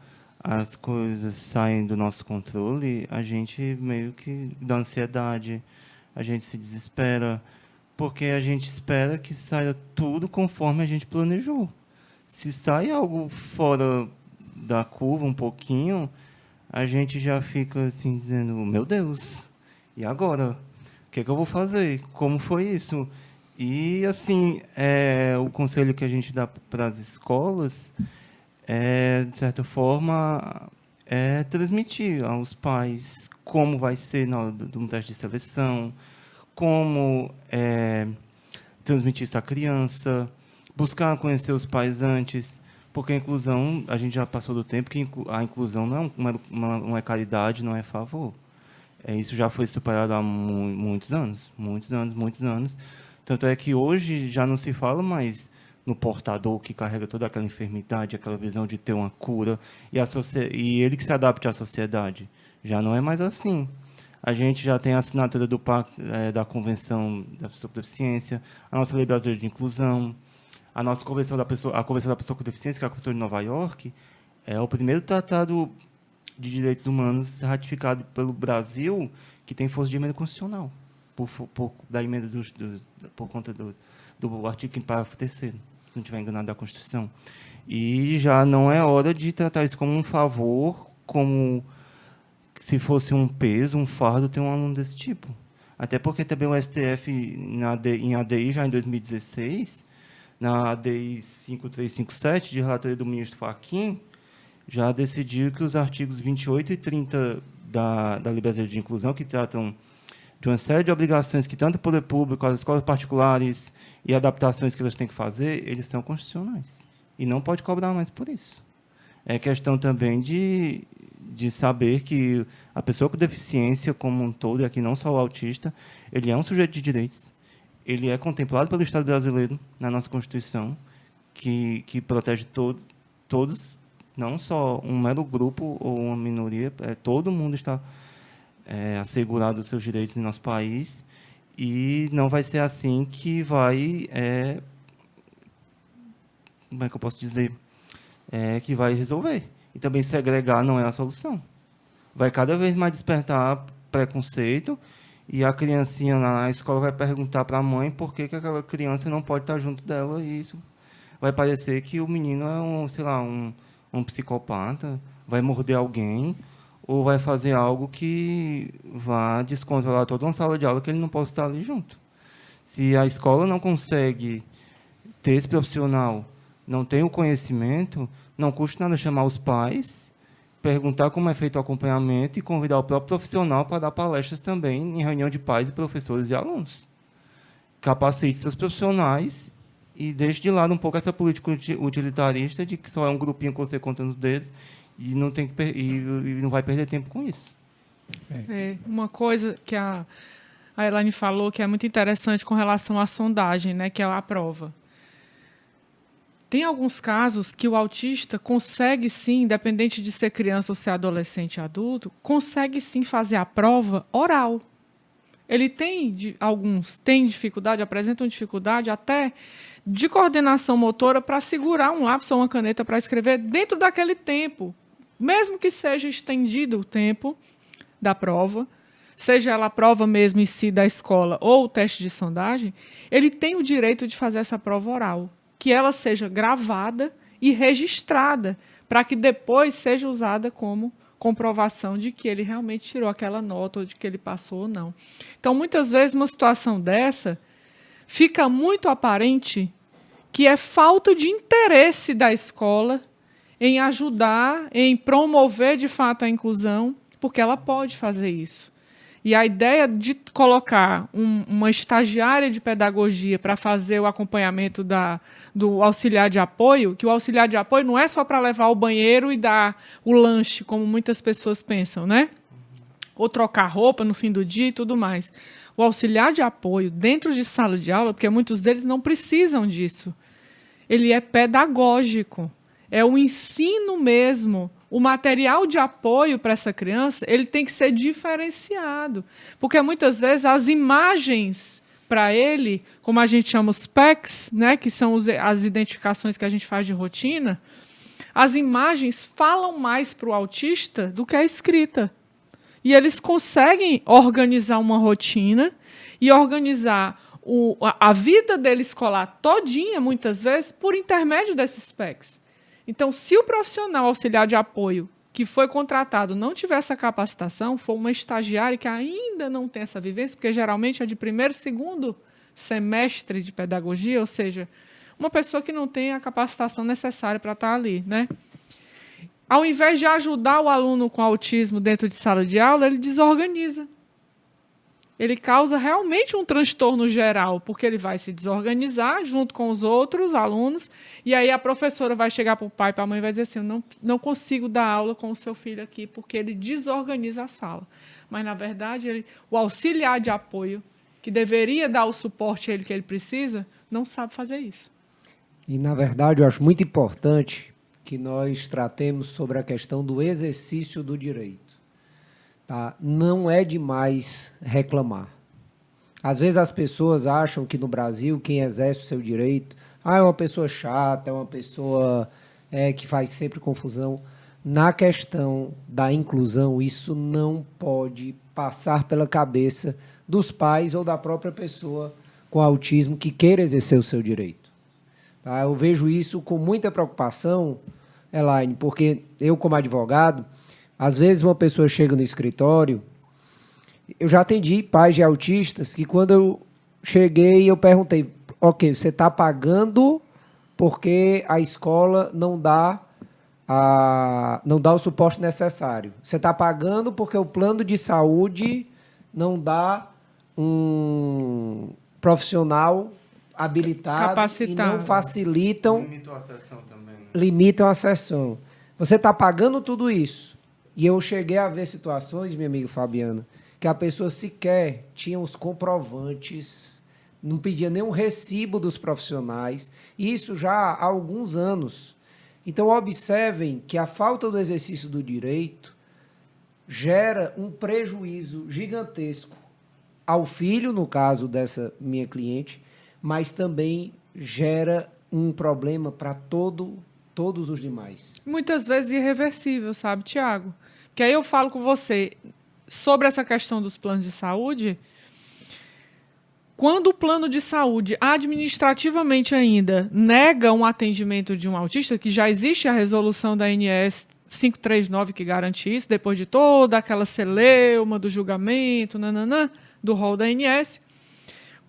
as coisas saem do nosso controle, a gente meio que dá ansiedade, a gente se desespera, porque a gente espera que saia tudo conforme a gente planejou. Se sai algo fora da curva um pouquinho, a gente já fica assim dizendo, meu Deus, e agora? O que é que eu vou fazer? Como foi isso? E assim, o conselho que a gente dá para as escolas de certa forma, transmitir aos pais como vai ser na hora do teste de seleção, como transmitir isso à criança, buscar conhecer os pais antes, porque a inclusão, a gente já passou do tempo que a inclusão não é caridade, não é favor. Isso já foi superado há muitos anos. Tanto é que hoje já não se fala mais no portador que carrega toda aquela enfermidade, aquela visão de ter uma cura, e ele que se adapte à sociedade. Já não é mais assim. A gente já tem a assinatura do Pacto, da Convenção da Pessoa com Deficiência, a nossa Lei Brasileira de Inclusão, a nossa Convenção da Pessoa com Deficiência, que é a Convenção de Nova York, é o primeiro tratado de direitos humanos ratificado pelo Brasil que tem força de emenda constitucional, por conta do artigo 5º, parágrafo 3º, se não estiver enganado, da Constituição. E já não é hora de tratar isso como um favor, como se fosse um peso, um fardo ter um aluno desse tipo. Até porque também o STF, em ADI, já em 2016, na ADI 5357, de relatoria do ministro Fachin, já decidiu que os artigos 28 e 30 da Lei Brasileira de Inclusão, que tratam de uma série de obrigações que tanto o poder público, as escolas particulares e adaptações que elas têm que fazer, eles são constitucionais. E não pode cobrar mais por isso. É questão também de saber que a pessoa com deficiência como um todo, e aqui não só o autista, ele é um sujeito de direitos, ele é contemplado pelo Estado brasileiro na nossa Constituição, que protege todos, não só um mero grupo ou uma minoria, todo mundo está assegurado os seus direitos no nosso país, e não vai ser assim que vai, como é que eu posso dizer, que vai resolver. E também segregar não é a solução. Vai cada vez mais despertar preconceito, e a criancinha na escola vai perguntar para a mãe por que aquela criança não pode estar junto dela, e isso vai parecer que o menino é um psicopata, vai morder alguém, ou vai fazer algo que vá descontrolar toda uma sala de aula que ele não possa estar ali junto. Se a escola não consegue ter esse profissional, não tem o conhecimento, não custa nada chamar os pais, perguntar como é feito o acompanhamento e convidar o próprio profissional para dar palestras também em reunião de pais, professores e alunos. Capacite seus profissionais e deixe de lado um pouco essa política utilitarista de que só é um grupinho que você conta nos dedos e não vai perder tempo com isso. Uma coisa que a Elaine falou que é muito interessante com relação à sondagem, né, que é a prova. Tem alguns casos que o autista consegue sim, independente de ser criança ou ser adolescente ou adulto, consegue sim fazer a prova oral. Ele alguns têm dificuldade, apresentam dificuldade até de coordenação motora para segurar um lápis ou uma caneta para escrever dentro daquele tempo. Mesmo que seja estendido o tempo da prova, seja ela a prova mesmo em si da escola ou o teste de sondagem, ele tem o direito de fazer essa prova oral, que ela seja gravada e registrada, para que depois seja usada como comprovação de que ele realmente tirou aquela nota ou de que ele passou ou não. Então, muitas vezes, uma situação dessa fica muito aparente que é falta de interesse da escola em ajudar, em promover, de fato, a inclusão, porque ela pode fazer isso. E a ideia de colocar uma estagiária de pedagogia para fazer o acompanhamento do auxiliar de apoio, que o auxiliar de apoio não é só para levar o banheiro e dar o lanche, como muitas pessoas pensam, né? Ou trocar roupa no fim do dia e tudo mais. O auxiliar de apoio dentro de sala de aula, porque muitos deles não precisam disso, ele é pedagógico. É o ensino mesmo. O material de apoio para essa criança ele tem que ser diferenciado. Porque, muitas vezes, as imagens para ele, como a gente chama os PECs, né, que são as identificações que a gente faz de rotina, as imagens falam mais para o autista do que a escrita. E eles conseguem organizar uma rotina e organizar a vida dele escolar todinha, muitas vezes, por intermédio desses PECs. Então, se o profissional auxiliar de apoio que foi contratado não tiver essa capacitação, for uma estagiária que ainda não tem essa vivência, porque geralmente é de primeiro, segundo semestre de pedagogia, ou seja, uma pessoa que não tem a capacitação necessária para estar ali, né? Ao invés de ajudar o aluno com autismo dentro de sala de aula, ele desorganiza. Ele causa realmente um transtorno geral, porque ele vai se desorganizar junto com os outros alunos, e aí a professora vai chegar para o pai e para a mãe e vai dizer assim, eu não consigo dar aula com o seu filho aqui, porque ele desorganiza a sala. Mas, na verdade, o auxiliar de apoio, que deveria dar o suporte a ele que ele precisa, não sabe fazer isso. E, na verdade, eu acho muito importante que nós tratemos sobre a questão do exercício do direito. Tá? Não é demais reclamar. Às vezes as pessoas acham que no Brasil quem exerce o seu direito é uma pessoa chata, é uma pessoa que faz sempre confusão. Na questão da inclusão, isso não pode passar pela cabeça dos pais ou da própria pessoa com autismo que queira exercer o seu direito. Tá? Eu vejo isso com muita preocupação, Elaine, porque eu, como advogado, às vezes uma pessoa chega no escritório, eu já atendi pais de autistas que quando eu cheguei eu perguntei, ok, você está pagando porque a escola não dá o suporte necessário. Você está pagando porque o plano de saúde não dá um profissional habilitado capacitado. E não facilitam... Limitam a sessão também. Né? Limitam a sessão. Você está pagando tudo isso. E eu cheguei a ver situações, minha amiga Fabiana, que a pessoa sequer tinha os comprovantes, não pedia nenhum recibo dos profissionais, e isso já há alguns anos. Então, observem que a falta do exercício do direito gera um prejuízo gigantesco ao filho, no caso dessa minha cliente, mas também gera um problema para todos os demais. Muitas vezes irreversível, sabe, Tiago? Que aí eu falo com você sobre essa questão dos planos de saúde. Quando o plano de saúde, administrativamente ainda, nega um atendimento de um autista, que já existe a resolução da ANS 539 que garante isso, depois de toda aquela celeuma do julgamento, do rol da ANS,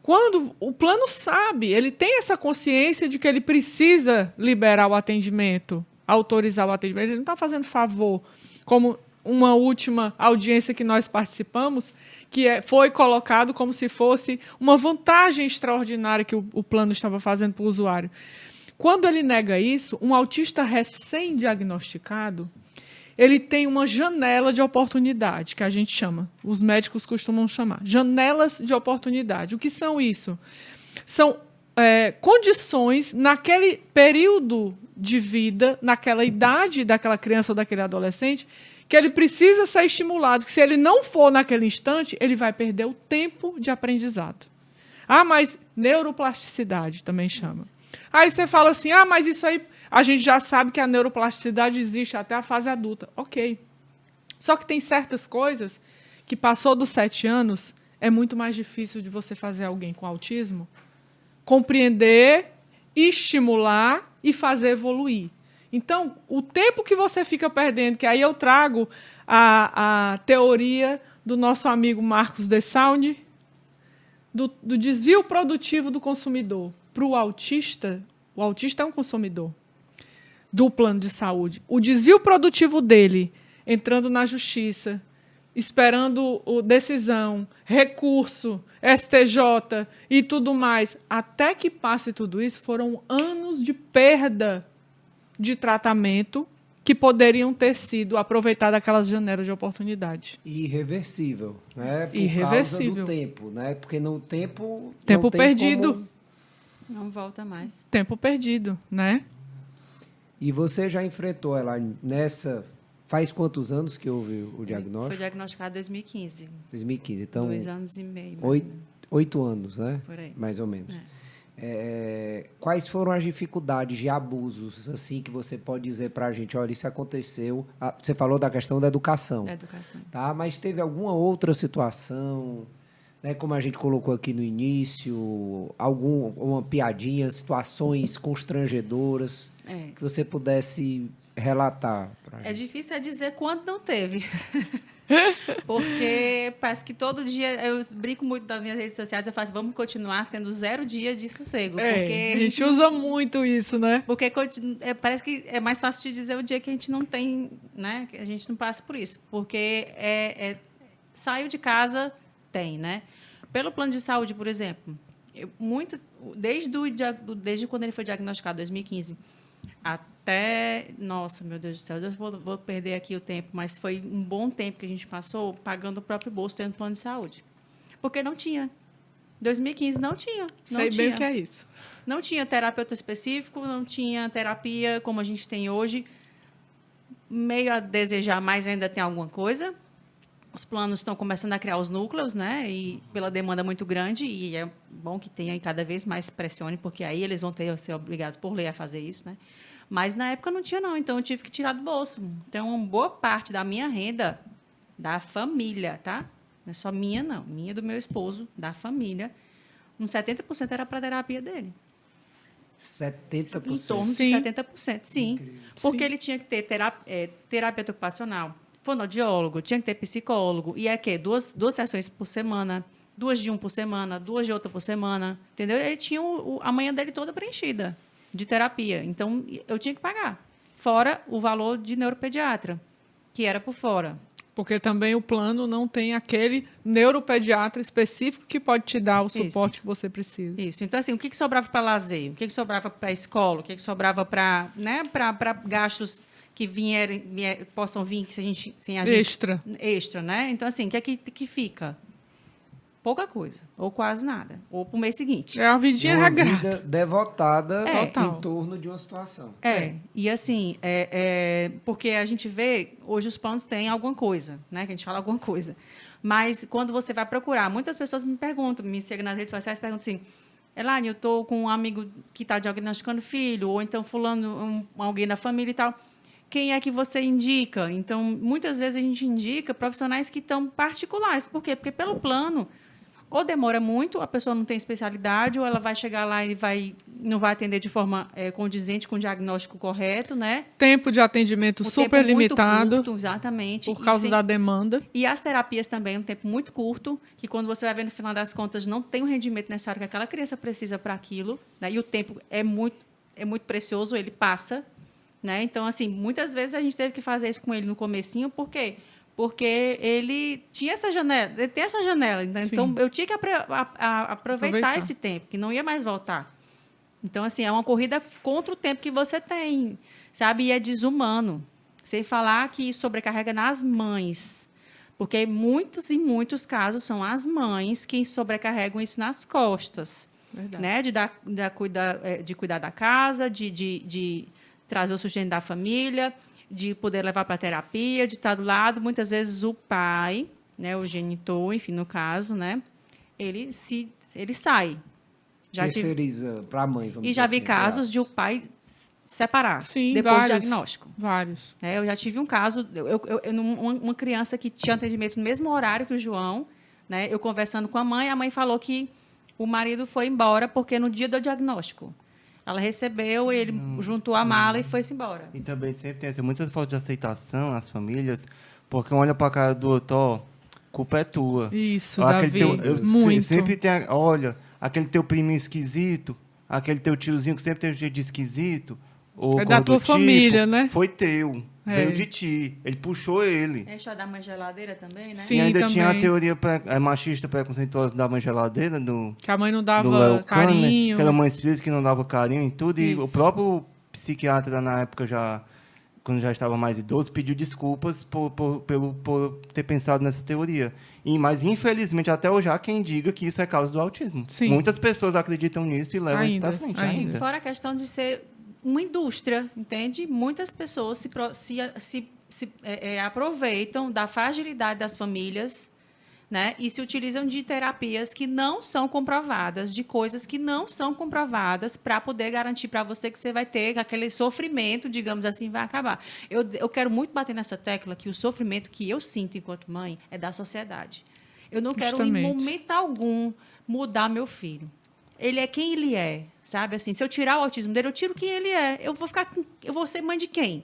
quando o plano sabe, ele tem essa consciência de que ele precisa liberar o atendimento, autorizar o atendimento, ele não está fazendo favor, como uma última audiência que nós participamos, que foi colocado como se fosse uma vantagem extraordinária que o plano estava fazendo para o usuário. Quando ele nega isso, um autista recém-diagnosticado, ele tem uma janela de oportunidade, que a gente chama, os médicos costumam chamar, janelas de oportunidade. O que são isso? São condições naquele período de vida, naquela idade daquela criança ou daquele adolescente, que ele precisa ser estimulado, que se ele não for naquele instante, ele vai perder o tempo de aprendizado. Mas neuroplasticidade também chama. Aí você fala assim, mas isso aí, a gente já sabe que a neuroplasticidade existe até a fase adulta. Ok. Só que tem certas coisas que passou dos 7 anos, é muito mais difícil de você fazer alguém com autismo compreender, estimular e fazer evoluir. Então, o tempo que você fica perdendo, que aí eu trago a teoria do nosso amigo Marcos Dessaulles, do desvio produtivo do consumidor. Para o autista é um consumidor do plano de saúde. O desvio produtivo dele, entrando na justiça, esperando decisão, recurso, STJ e tudo mais, até que passe tudo isso, foram anos de perda de tratamento que poderiam ter sido aproveitadas aquelas janelas de oportunidade. Irreversível, né? Por Irreversível. causa do tempo, né? Porque no tempo... Tempo não tem perdido. como... Não volta mais. Tempo perdido, né? E você já enfrentou ela nessa... Faz quantos anos que houve o diagnóstico? Foi diagnosticado em 2015. 2015. Então, 2 anos e meio. 8 8 anos, né? Por aí. Mais ou menos. Quais foram as dificuldades de abusos, assim, que você pode dizer para a gente? Olha, isso aconteceu. Você falou da questão da educação. Da educação. Tá? Mas teve alguma outra situação, né, como a gente colocou aqui no início, uma piadinha, situações constrangedoras que você pudesse relatar pra gente? É difícil dizer quando não teve. Porque parece que todo dia, eu brinco muito das minhas redes sociais, eu faço, vamos continuar tendo 0 dia de sossego. Porque A gente usa muito isso, né? Porque parece que é mais fácil de dizer o dia que a gente não tem, né? Que a gente não passa por isso. Porque saiu de casa, tem, né? Pelo plano de saúde, por exemplo, desde quando ele foi diagnosticado, 2015, até... Nossa, meu Deus do céu, eu vou perder aqui o tempo, mas foi um bom tempo que a gente passou pagando o próprio bolso, tendo plano de saúde. Porque não tinha. 2015 não tinha. Sei bem o que é isso. Não tinha terapeuta específico, não tinha terapia como a gente tem hoje. Meio a desejar mais, ainda tem alguma coisa. Os planos estão começando a criar os núcleos, né? E pela demanda muito grande, e é bom que tenha cada vez mais pressione, porque aí eles vão ser obrigados por lei a fazer isso, né? Mas na época não tinha, não, então eu tive que tirar do bolso. Então, uma boa parte da minha renda, da família, tá? Não é só minha, não. Minha do meu esposo, da família. Uns 70% era para a terapia dele. 70%? Em torno de 70%, sim. Incrível. Porque ele tinha que ter terapeuta ocupacional, fonoaudiólogo, tinha que ter psicólogo. E é que duas sessões por semana, 2 de um por semana, 2 de outra por semana. Entendeu? Ele tinha a manhã dele toda preenchida de terapia. Então, eu tinha que pagar. Fora o valor de neuropediatra, que era por fora. Porque também o plano não tem aquele neuropediatra específico que pode te dar o suporte que você precisa. Isso. Então, assim, o que sobrava para lazer? O que sobrava para escola? O que sobrava para, né, para gastos que possam vir sem a gente... Extra, né? Então, assim, o que é que fica? Pouca coisa, ou quase nada, ou para o mês seguinte. É uma vidinha regrada. Uma vida devotada Total. em torno de uma situação. E assim, porque a gente vê, hoje os planos têm alguma coisa, né? Que a gente fala alguma coisa. Mas quando você vai procurar, muitas pessoas me perguntam, me seguem nas redes sociais, perguntam assim, Elaine, eu estou com um amigo que está diagnosticando filho, ou então fulano, alguém da família e tal. Quem é que você indica? Então, muitas vezes a gente indica profissionais que estão particulares. Por quê? Porque pelo plano... Ou demora muito, a pessoa não tem especialidade, ou ela vai chegar lá e não vai atender de forma condizente com o diagnóstico correto, né? Tempo de atendimento super limitado. Muito curto, exatamente. Por causa da demanda. E as terapias também, um tempo muito curto, que quando você vai ver no final das contas, não tem o rendimento necessário que aquela criança precisa para aquilo, né? E o tempo é muito precioso, ele passa, né? Então, assim, muitas vezes a gente teve que fazer isso com ele no comecinho, por quê? Porque ele tinha essa janela, ele tem essa janela. Então, eu tinha que aproveitar esse tempo, que não ia mais voltar. Então, assim, é uma corrida contra o tempo que você tem, sabe? E é desumano. Sem falar que isso sobrecarrega nas mães. Porque muitos e muitos casos são as mães que sobrecarregam isso nas costas. Verdade. Né? De cuidar da casa, de trazer o sustento da família, de poder levar para a terapia, de estar do lado. Muitas vezes o pai, né, o genitor, enfim, no caso, né, ele sai. Terceiriza para a mãe, vamos dizer. E já vi assim, casos de o pai separar depois vários, do diagnóstico. Vários. Eu já tive um caso, uma criança que tinha atendimento no mesmo horário que o João, né, eu conversando com a mãe falou que o marido foi embora porque no dia do diagnóstico. Ela recebeu, ele juntou a mala e foi-se embora. E também sempre tem muita falta de aceitação nas famílias, porque olha para a cara do outro, ó, culpa é tua. Isso, Davi, muito. Sempre tem, olha, aquele teu priminho esquisito, aquele teu tiozinho que sempre tem um jeito de esquisito. Ou da tua família, né? Foi teu, veio de ti, ele puxou ele. É chá da mãe geladeira também, né? Sim, e ainda também. tinha a teoria machista preconceituosa da mãe geladeira, que a mãe não do dava Léo carinho. Kanner, aquela mãe física que não dava carinho em tudo. Isso. E o próprio psiquiatra, na época, quando já estava mais idoso, pediu desculpas por ter pensado nessa teoria. Mas, infelizmente, até hoje há quem diga que isso é causa do autismo. Sim. Muitas pessoas acreditam nisso e levam isso para frente ainda. Fora a questão de ser uma indústria, entende? Muitas pessoas se aproveitam da fragilidade das famílias, né? E se utilizam de terapias que não são comprovadas, de coisas que não são comprovadas, para poder garantir para você que você vai ter aquele sofrimento, digamos assim, vai acabar. Eu quero muito bater nessa tecla que o sofrimento que eu sinto enquanto mãe é da sociedade. Eu não quero, em momento algum, mudar meu filho. Ele é quem ele é, sabe? Assim, se eu tirar o autismo dele, eu tiro quem ele é. Eu vou ser mãe de quem?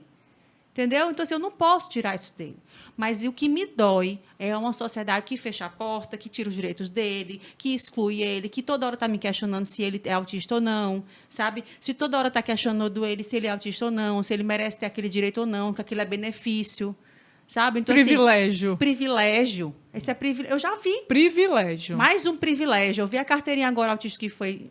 Entendeu? Então, assim, eu não posso tirar isso dele. Mas o que me dói é uma sociedade que fecha a porta, que tira os direitos dele, que exclui ele, que toda hora está me questionando se ele é autista ou não, sabe? Se toda hora está questionando ele se ele é autista ou não, se ele merece ter aquele direito ou não, que aquilo é benefício, sabe? Então, Privilégio. Assim, privilégio. Esse é privilégio. Eu já vi. Privilégio. Mais um privilégio. Eu vi a carteirinha agora autista que foi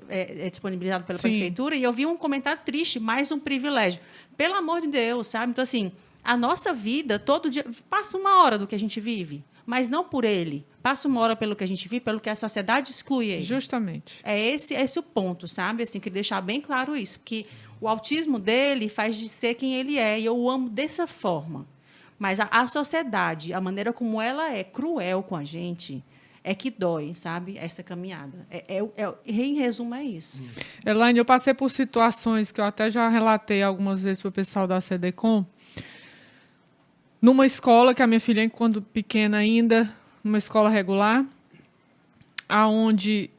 disponibilizada pela prefeitura e eu vi um comentário triste, mais um privilégio. Pelo amor de Deus, sabe? Então, assim, a nossa vida, todo dia, passa uma hora do que a gente vive, mas não por ele. Passa uma hora pelo que a gente vive, pelo que a sociedade exclui ele. Justamente. É esse o ponto, sabe? Assim, queria deixar bem claro isso, porque o autismo dele faz de ser quem ele é, e eu o amo dessa forma. Mas a sociedade, a maneira como ela é cruel com a gente, é que dói, sabe? Essa caminhada. Em resumo, é isso. Elaine, eu passei por situações que eu até já relatei algumas vezes para o pessoal da SEDECOM. Numa escola que a minha filha, quando pequena ainda, numa escola regular, aonde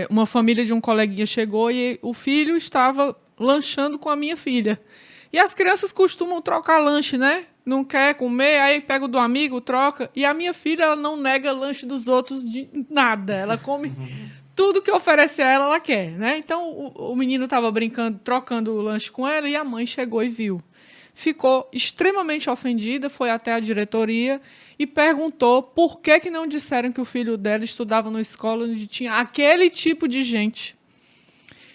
uma família de um coleguinha chegou e o filho estava lanchando com a minha filha. E as crianças costumam trocar lanche, né? Não quer comer, aí pega o do amigo, troca. E a minha filha, ela não nega lanche dos outros de nada. Ela come tudo que oferecer a ela quer, né? Então, o menino estava brincando, trocando o lanche com ela, e a mãe chegou e viu. Ficou extremamente ofendida, foi até a diretoria e perguntou por que não disseram que o filho dela estudava numa escola onde tinha aquele tipo de gente.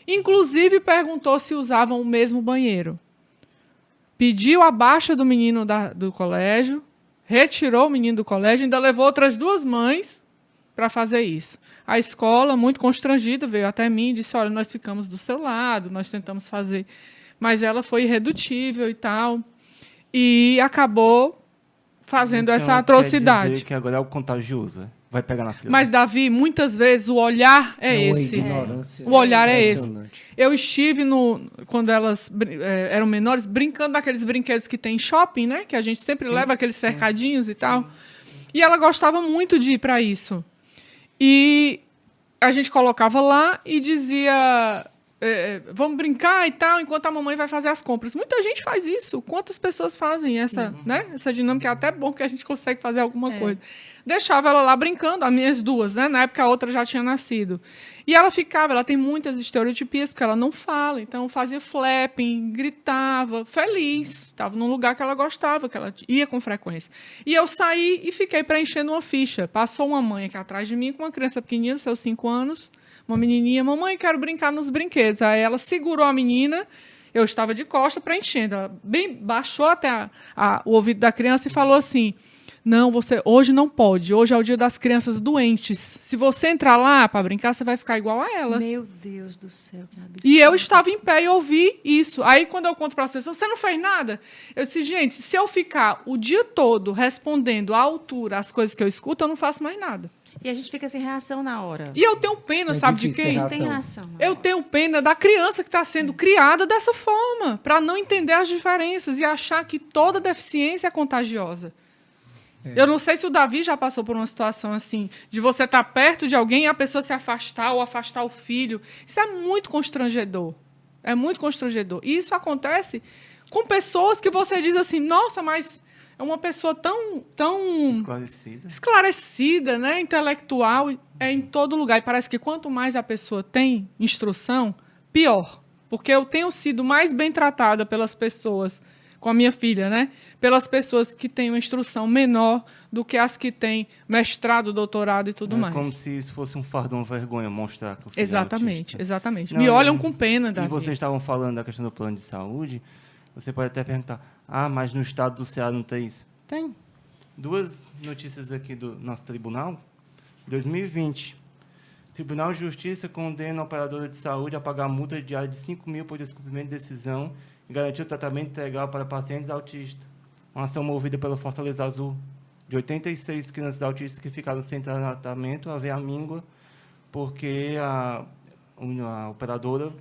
Inclusive, perguntou se usavam o mesmo banheiro. Pediu a baixa do menino do colégio, retirou o menino do colégio, ainda levou outras 2 mães para fazer isso. A escola, muito constrangida, veio até mim e disse, olha, nós ficamos do seu lado, nós tentamos fazer, mas ela foi irredutível e tal, e acabou fazendo essa atrocidade. Quer dizer que agora é o contagioso, vai pegar na fila. Mas, Davi, muitas vezes o olhar é esse. Ignorância. O olhar é esse. Eu estive, quando elas eram menores, brincando daqueles brinquedos que tem em shopping, né? Que a gente sempre leva aqueles cercadinhos e tal. E ela gostava muito de ir para isso. E a gente colocava lá e dizia... vamos brincar e tal, enquanto a mamãe vai fazer as compras. Muita gente faz isso. Quantas pessoas fazem essa dinâmica? É até bom que a gente consegue fazer alguma coisa. Deixava ela lá brincando, as minhas 2, né? Na época a outra já tinha nascido. E ela tem muitas estereotipias, porque ela não fala, então fazia flapping, gritava, feliz. Estava num lugar que ela gostava, que ela ia com frequência. E eu saí e fiquei preenchendo uma ficha. Passou uma mãe aqui atrás de mim, com uma criança pequenininha, seus 5 anos, uma menininha, mamãe, quero brincar nos brinquedos. Aí ela segurou a menina, eu estava de costa preenchendo. Ela baixou até o ouvido da criança e falou assim, não, você hoje não pode, hoje é o dia das crianças doentes. Se você entrar lá para brincar, você vai ficar igual a ela. Meu Deus do céu, que absurdo. E eu estava em pé e ouvi isso. Aí, quando eu conto para as pessoas, você não fez nada? Eu disse, gente, se eu ficar o dia todo respondendo à altura as coisas que eu escuto, eu não faço mais nada. E a gente fica sem reação na hora. E eu tenho pena, sabe de quem? Não tem reação. Eu tenho pena da criança que está sendo criada dessa forma, para não entender as diferenças e achar que toda deficiência é contagiosa. Eu não sei se o Davi já passou por uma situação assim, de você estar perto de alguém e a pessoa se afastar ou afastar o filho. Isso é muito constrangedor. É muito constrangedor. E isso acontece com pessoas que você diz assim, nossa, mas é uma pessoa tão esclarecida, né? Intelectual, é em todo lugar. E parece que quanto mais a pessoa tem instrução, pior. Porque eu tenho sido mais bem tratada pelas pessoas, com a minha filha, né? Pelas pessoas que têm uma instrução menor do que as que têm mestrado, doutorado e tudo mais. É como se isso fosse um fardo, uma vergonha mostrar que o filho exatamente, é autista. Exatamente. Me olham com pena, Davi. E vocês estavam falando da questão do plano de saúde, você pode até perguntar, mas no estado do Ceará não tem isso? Tem. 2 notícias aqui do nosso tribunal. 2020, Tribunal de Justiça condena a operadora de saúde a pagar multa diária de 5 mil por descumprimento de decisão e garantir o tratamento integral para pacientes autistas. Uma ação movida pela Fortaleza Azul, De 86 crianças autistas que ficaram sem tratamento, haver a míngua, porque a operadora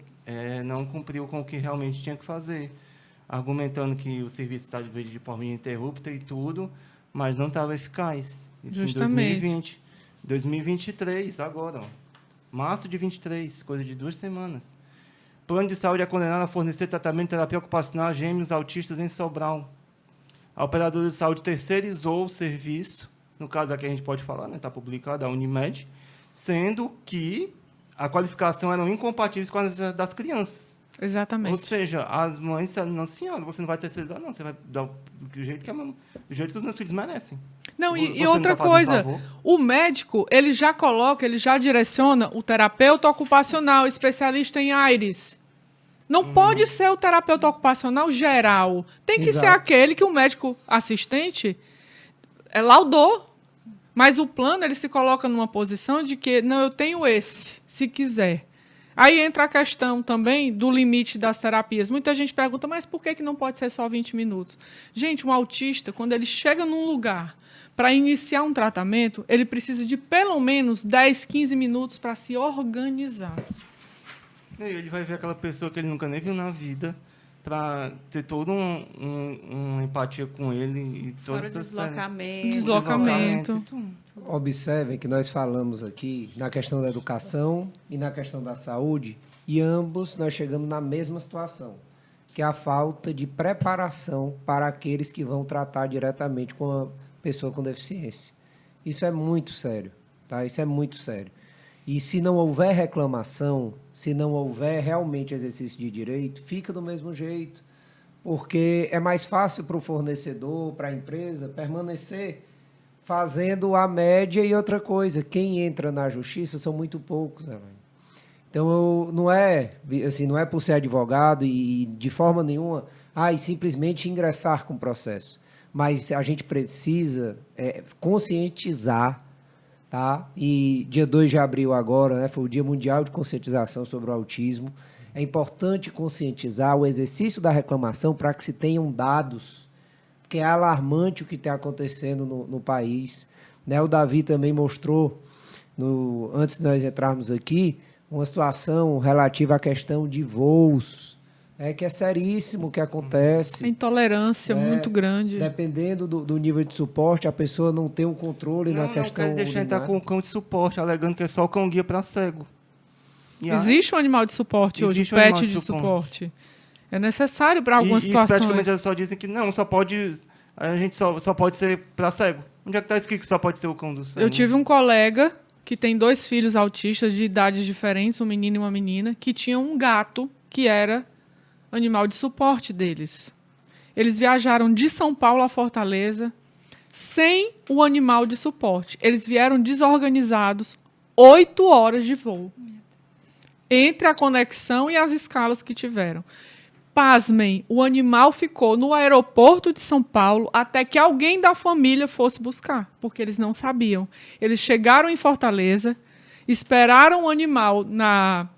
não cumpriu com o que realmente tinha que fazer, argumentando que o serviço está de forma ininterrupta e tudo, mas não estava eficaz. Isso Justamente. em 2020. 2023, agora, ó. Março de 23, coisa de 2 semanas. Plano de saúde é condenado a fornecer tratamento de terapia ocupacional a gêmeos autistas em Sobral. A operadora de saúde terceirizou o serviço, no caso aqui a gente pode falar, está publicado, a Unimed, sendo que a qualificação eram incompatíveis com as das crianças. Exatamente. Ou seja, as mães disseram, não, senhora, você não vai terceirizar, não, você vai dar do jeito que os meus filhos merecem. Não, Você e não outra tá fazendo coisa, favor? o médico, ele já direciona o terapeuta ocupacional, especialista em AIDS. Não pode ser o terapeuta ocupacional geral. Tem que Exato. ser aquele que o médico assistente laudou. Mas o plano, ele se coloca numa posição de que, não, eu tenho esse, se quiser. Aí entra a questão também do limite das terapias. Muita gente pergunta, mas por que não pode ser só 20 minutos? Gente, um autista, quando ele chega num lugar para iniciar um tratamento, ele precisa de pelo menos 10, 15 minutos para se organizar. E ele vai ver aquela pessoa que ele nunca nem viu na vida, para ter toda uma empatia com ele. E Fora o todas essas- deslocamento. Deslocamento. e tudo. Observem que nós falamos aqui na questão da educação e na questão da saúde, e ambos nós chegamos na mesma situação, que é a falta de preparação para aqueles que vão tratar diretamente com a pessoa com deficiência. Isso é muito sério, tá? Isso é muito sério. E se não houver reclamação, se não houver realmente exercício de direito, fica do mesmo jeito, porque é mais fácil para o fornecedor, para a empresa, permanecer fazendo a média. E outra coisa, quem entra na justiça são muito poucos, Elaine. Então, não é por ser advogado e de forma nenhuma, e simplesmente ingressar com o processo. Mas a gente precisa conscientizar, tá? E dia 2 de abril agora, né, foi o Dia Mundial de Conscientização sobre o Autismo. É importante conscientizar o exercício da reclamação para que se tenham dados, porque é alarmante o que está acontecendo no país. Né? O Davi também mostrou, antes de nós entrarmos aqui, uma situação relativa à questão de voos, que é seríssimo o que acontece. A intolerância muito grande. Dependendo do nível de suporte, a pessoa não tem um controle na questão... Não quer deixar entrar com o cão de suporte, alegando que é só o cão guia para cego. E Existe um animal de suporte hoje, Existe um um pet animal de de suporte. É necessário para algumas e situações. praticamente eles só dizem que não, a gente só pode ser para cego. Onde é que está escrito que só pode ser o cão do cego? Eu tive um colega que tem 2 filhos autistas de idades diferentes, um menino e uma menina, que tinham um gato que era animal de suporte deles. Eles viajaram de São Paulo a Fortaleza sem o animal de suporte. Eles vieram desorganizados, 8 horas de voo. Entre a conexão e as escalas que tiveram. Pasmem, o animal ficou no aeroporto de São Paulo até que alguém da família fosse buscar, porque eles não sabiam. Eles chegaram em Fortaleza, esperaram o animal na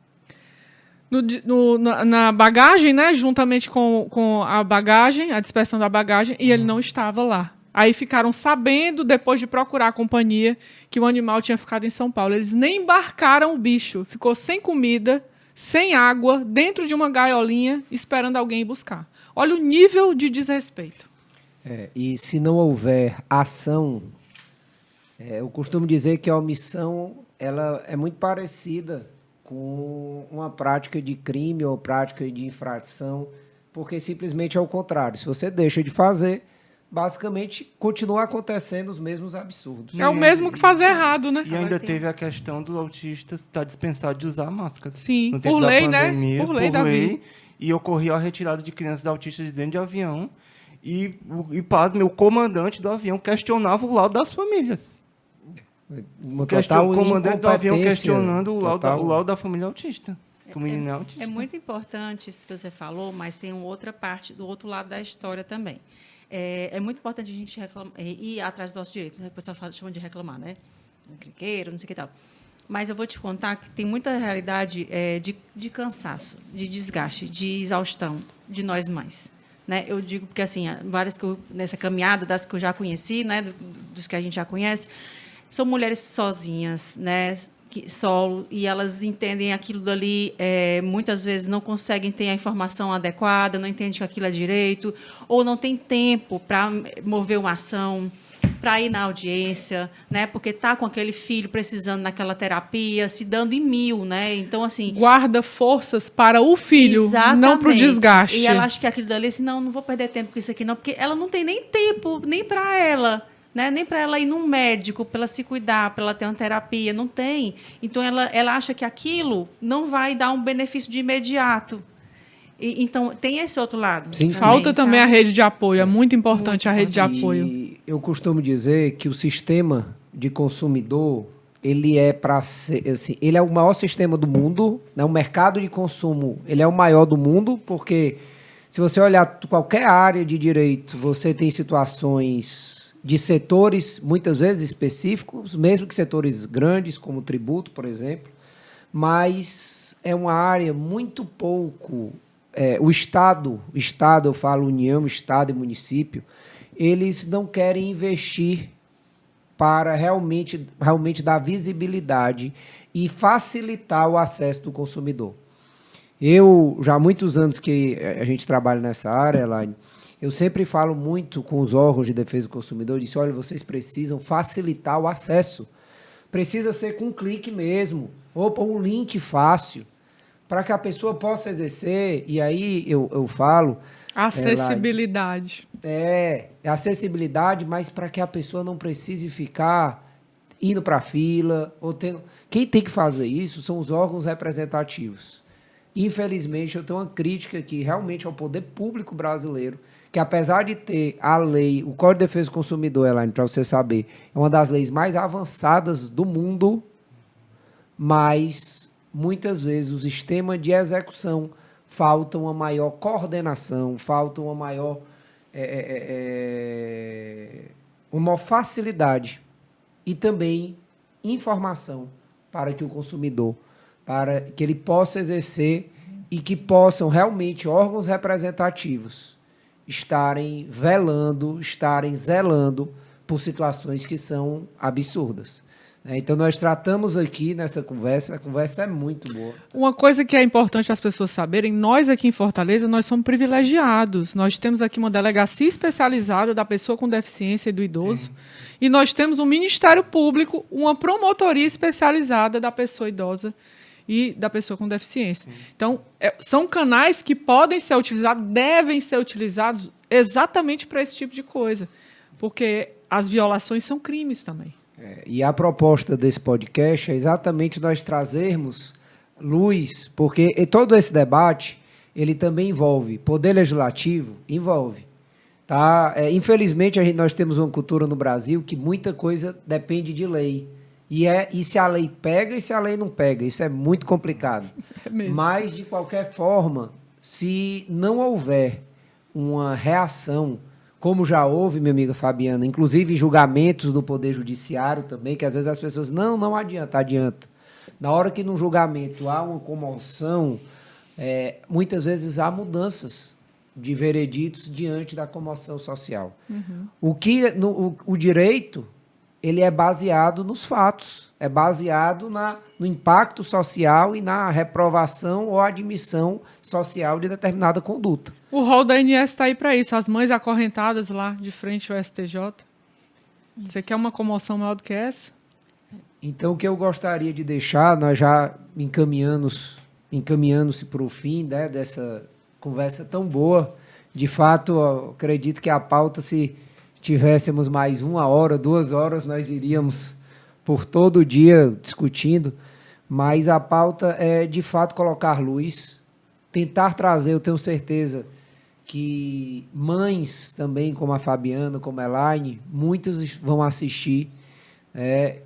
bagagem, né, juntamente com a bagagem, a dispersão da bagagem, e ele não estava lá. Aí ficaram sabendo, depois de procurar a companhia, que o animal tinha ficado em São Paulo. Eles nem embarcaram o bicho, ficou sem comida, sem água, dentro de uma gaiolinha, esperando alguém ir buscar. Olha o nível de desrespeito. E se não houver ação, eu costumo dizer que a omissão ela é muito parecida com uma prática de crime ou prática de infração, porque simplesmente é o contrário. Se você deixa de fazer, basicamente continua acontecendo os mesmos absurdos. É o mesmo que fazer errado, né? E ainda teve a questão do autista estar dispensado de usar máscara. Sim, No tempo por da lei, né? pandemia, Por lei, Davi. E ocorreu a retirada de crianças autistas de dentro de avião. E pasme, o comandante do avião questionava o laudo das famílias. Uma O total comandante do avião incompetência questionando o total. laudo da família autista. Que o menino é autista. É muito importante isso que você falou, mas tem uma outra parte, do outro lado da história também. É muito importante a gente ir atrás do nosso direito. O pessoal chama de reclamar, né? Encrenqueiro, não sei o que tal. Mas eu vou te contar que tem muita realidade de cansaço, de desgaste, de exaustão de nós mães. né? Eu digo porque, assim, várias nessa caminhada, das que eu já conheci, né, dos que a gente já conhece, são mulheres sozinhas, né, solo, e elas entendem aquilo dali, muitas vezes não conseguem ter a informação adequada, não entendem que aquilo é direito, ou não tem tempo para mover uma ação, para ir na audiência, né? Porque está com aquele filho precisando naquela terapia, se dando em mil, né? Então, assim... Guarda forças para o filho, não para o desgaste. E ela acha que aquilo dali, assim, não vou perder tempo com isso aqui, não, porque ela não tem nem tempo, nem para ela, né? Nem para ela ir num médico, para ela se cuidar, para ela ter uma terapia, não tem. Então, ela acha que aquilo não vai dar um benefício de imediato. Então, tem esse outro lado. Sim, falta também a rede de apoio. É muito importante a rede de apoio. E eu costumo dizer que o sistema de consumidor, ele é para ser, assim, ele é o maior sistema do mundo, né? O mercado de consumo, ele é o maior do mundo, porque se você olhar qualquer área de direito, você tem situações de setores, muitas vezes específicos, mesmo que setores grandes, como o tributo, por exemplo, mas é uma área muito pouco... o Estado, eu falo União, Estado e município, eles não querem investir para realmente dar visibilidade e facilitar o acesso do consumidor. Eu, já há muitos anos que a gente trabalha nessa área, Elaine, eu sempre falo muito com os órgãos de defesa do consumidor, disse, olha, vocês precisam facilitar o acesso. Precisa ser com um clique mesmo, ou por um link fácil, para que a pessoa possa exercer, e aí eu falo... Acessibilidade. Acessibilidade, mas para que a pessoa não precise ficar indo para a fila. Quem tem que fazer isso são os órgãos representativos. Infelizmente, eu tenho uma crítica que realmente ao poder público brasileiro, que apesar de ter a lei, o Código de Defesa do Consumidor, Elaine, para você saber, é uma das leis mais avançadas do mundo, mas... muitas vezes o sistema de execução falta uma maior coordenação, falta uma maior uma facilidade e também informação para que o consumidor, para que ele possa exercer e que possam realmente órgãos representativos estarem zelando por situações que são absurdas. Então, nós tratamos aqui nessa conversa, a conversa é muito boa. Uma coisa que é importante as pessoas saberem, nós aqui em Fortaleza, nós somos privilegiados. Nós temos aqui uma delegacia especializada da pessoa com deficiência e do idoso. Sim. E nós temos um Ministério Público, uma promotoria especializada da pessoa idosa e da pessoa com deficiência. Sim. Então, são canais que podem ser utilizados, devem ser utilizados exatamente para esse tipo de coisa. Porque as violações são crimes também. E a proposta desse podcast é exatamente nós trazermos luz, porque todo esse debate, ele também envolve poder legislativo, envolve. Tá? Infelizmente, nós temos uma cultura no Brasil que muita coisa depende de lei. E se a lei pega e se a lei não pega, isso é muito complicado. Mas, de qualquer forma, se não houver uma reação, como já houve, minha amiga Fabiana, inclusive julgamentos do Poder Judiciário também, que às vezes as pessoas, não adianta. Na hora que no julgamento há uma comoção, muitas vezes há mudanças de vereditos diante da comoção social. Uhum. O direito, ele é baseado nos fatos, é baseado no impacto social e na reprovação ou admissão social de determinada conduta. O rol da ANS está aí para isso, as mães acorrentadas lá de frente ao STJ. Isso. Você quer uma comoção maior do que essa? Então, o que eu gostaria de deixar, nós já encaminhando-se para o fim, né, dessa conversa tão boa, de fato, eu acredito que a pauta, se tivéssemos mais 1 hora, 2 horas, nós iríamos por todo o dia discutindo, mas a pauta é, de fato, colocar luz, tentar trazer, eu tenho certeza que mães também, como a Fabiana, como a Elaine, muitas vão assistir,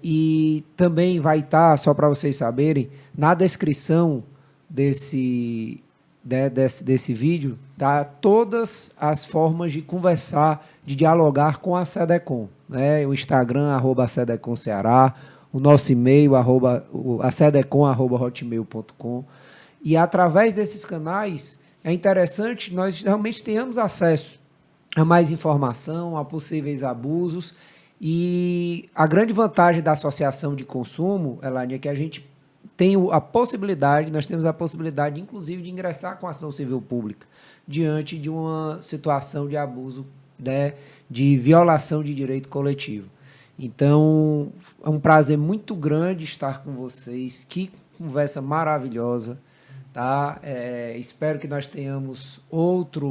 e também vai estar, só para vocês saberem, na descrição desse vídeo, tá, todas as formas de conversar, de dialogar com a SEDECOM, né? O Instagram, @SEDECOM-Ceará, o nosso e-mail, @sedecom@hotmail.com, e através desses canais, é interessante que nós realmente tenhamos acesso a mais informação, a possíveis abusos. E a grande vantagem da associação de consumo, Elaine, é que a gente tem a possibilidade, nós temos a possibilidade, inclusive, de ingressar com ação civil pública diante de uma situação de abuso, né, de violação de direito coletivo. Então, é um prazer muito grande estar com vocês. Que conversa maravilhosa, tá? Espero que nós tenhamos outra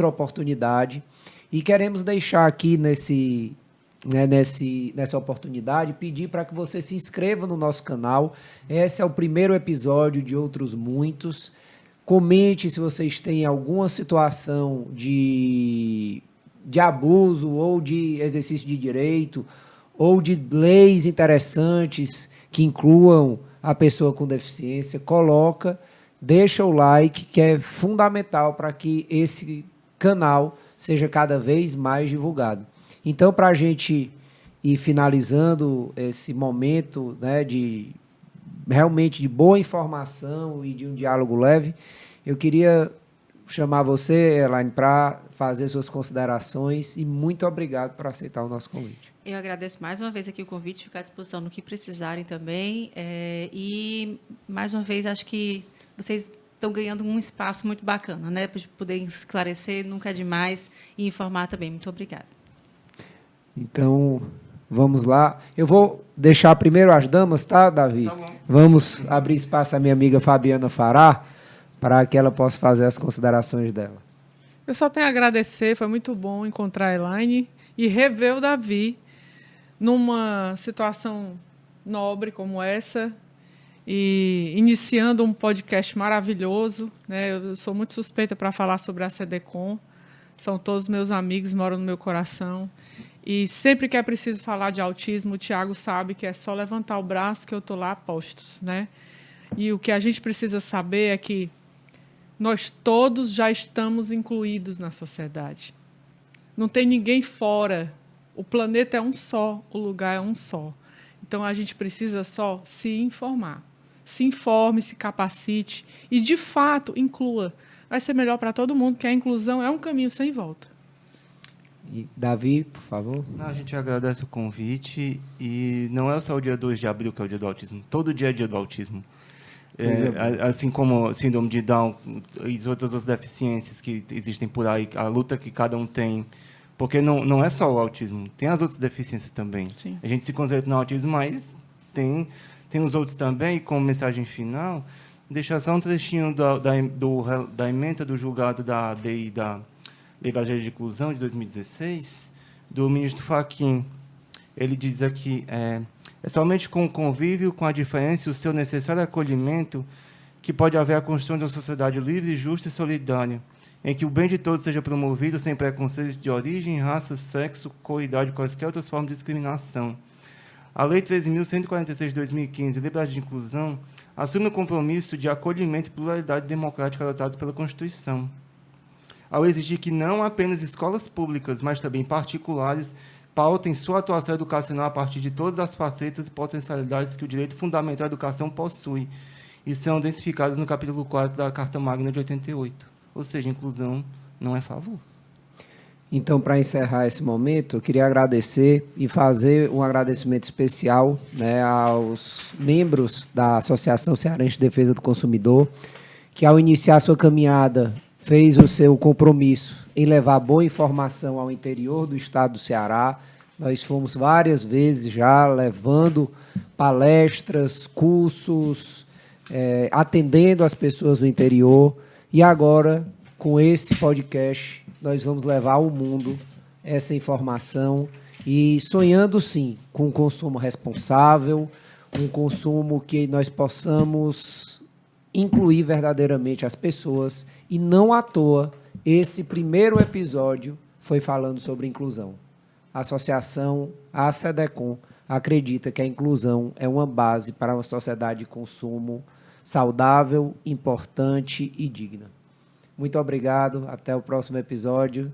oportunidade. E queremos deixar aqui nessa oportunidade, pedir para que você se inscreva no nosso canal. Esse é o primeiro episódio de outros muitos. Comente se vocês têm alguma situação de abuso ou de exercício de direito ou de leis interessantes que incluam a pessoa com deficiência. Coloca, deixa o like, que é fundamental para que esse canal seja cada vez mais divulgado. Então, para a gente ir finalizando esse momento, né, realmente de boa informação e de um diálogo leve, eu queria chamar você, Elaine, para fazer suas considerações e muito obrigado por aceitar o nosso convite. Eu agradeço mais uma vez aqui o convite, ficar à disposição no que precisarem também. E, mais uma vez, acho que vocês estão ganhando um espaço muito bacana, né, para poder esclarecer, nunca é demais, e informar também. Muito obrigada. Então, vamos lá. Eu vou deixar primeiro as damas, tá, Davi? Tá bom. Vamos abrir espaço à minha amiga Fabiana Fará, para que ela possa fazer as considerações dela. Eu só tenho a agradecer, foi muito bom encontrar a Elaine e rever o Davi numa situação nobre como essa, e iniciando um podcast maravilhoso, né? Eu sou muito suspeita para falar sobre a SEDECOM, são todos meus amigos, moram no meu coração, e sempre que é preciso falar de autismo, o Tiago sabe que é só levantar o braço que eu estou lá a postos, né? E o que a gente precisa saber é que nós todos já estamos incluídos na sociedade. Não tem ninguém fora. O planeta é um só, o lugar é um só. Então, a gente precisa só se informar. Se informe, se capacite e, de fato, inclua. Vai ser melhor para todo mundo, porque a inclusão é um caminho sem volta. E Davi, por favor. A gente agradece o convite. E não é só o dia 2 de abril que é o dia do autismo. Todo dia é dia do autismo. Assim como síndrome de Down e outras deficiências que existem por aí, a luta que cada um tem, porque não é só o autismo, tem as outras deficiências também. Sim. A gente se concentra no autismo, mas tem os outros também, e como mensagem final, deixar só um trechinho da ementa do julgado da DI, da Lei Brasileira de Inclusão, de 2016, do ministro Fachin. Ele diz aqui... É somente com o convívio, com a diferença e o seu necessário acolhimento que pode haver a construção de uma sociedade livre, justa e solidária, em que o bem de todos seja promovido sem preconceitos de origem, raça, sexo, cor, idade, quaisquer outras formas de discriminação. A Lei 13.146 de 2015, Liberdade de Inclusão, assume o compromisso de acolhimento e pluralidade democrática adotados pela Constituição, ao exigir que não apenas escolas públicas, mas também particulares, pautem sua atuação educacional a partir de todas as facetas e potencialidades que o direito fundamental à educação possui e são densificadas no capítulo 4 da Carta Magna de 88. Ou seja, inclusão não é favor. Então, para encerrar esse momento, eu queria agradecer e fazer um agradecimento especial, né, aos membros da Associação Cearense de Defesa do Consumidor, que, ao iniciar sua caminhada, fez o seu compromisso em levar boa informação ao interior do estado do Ceará. Nós fomos várias vezes já levando palestras, cursos, atendendo as pessoas do interior. E agora, com esse podcast, nós vamos levar ao mundo essa informação e sonhando, sim, com um consumo responsável, um consumo que nós possamos incluir verdadeiramente as pessoas. E não à toa, esse primeiro episódio foi falando sobre inclusão. A associação, a SEDECOM, acredita que a inclusão é uma base para uma sociedade de consumo saudável, importante e digna. Muito obrigado, até o próximo episódio.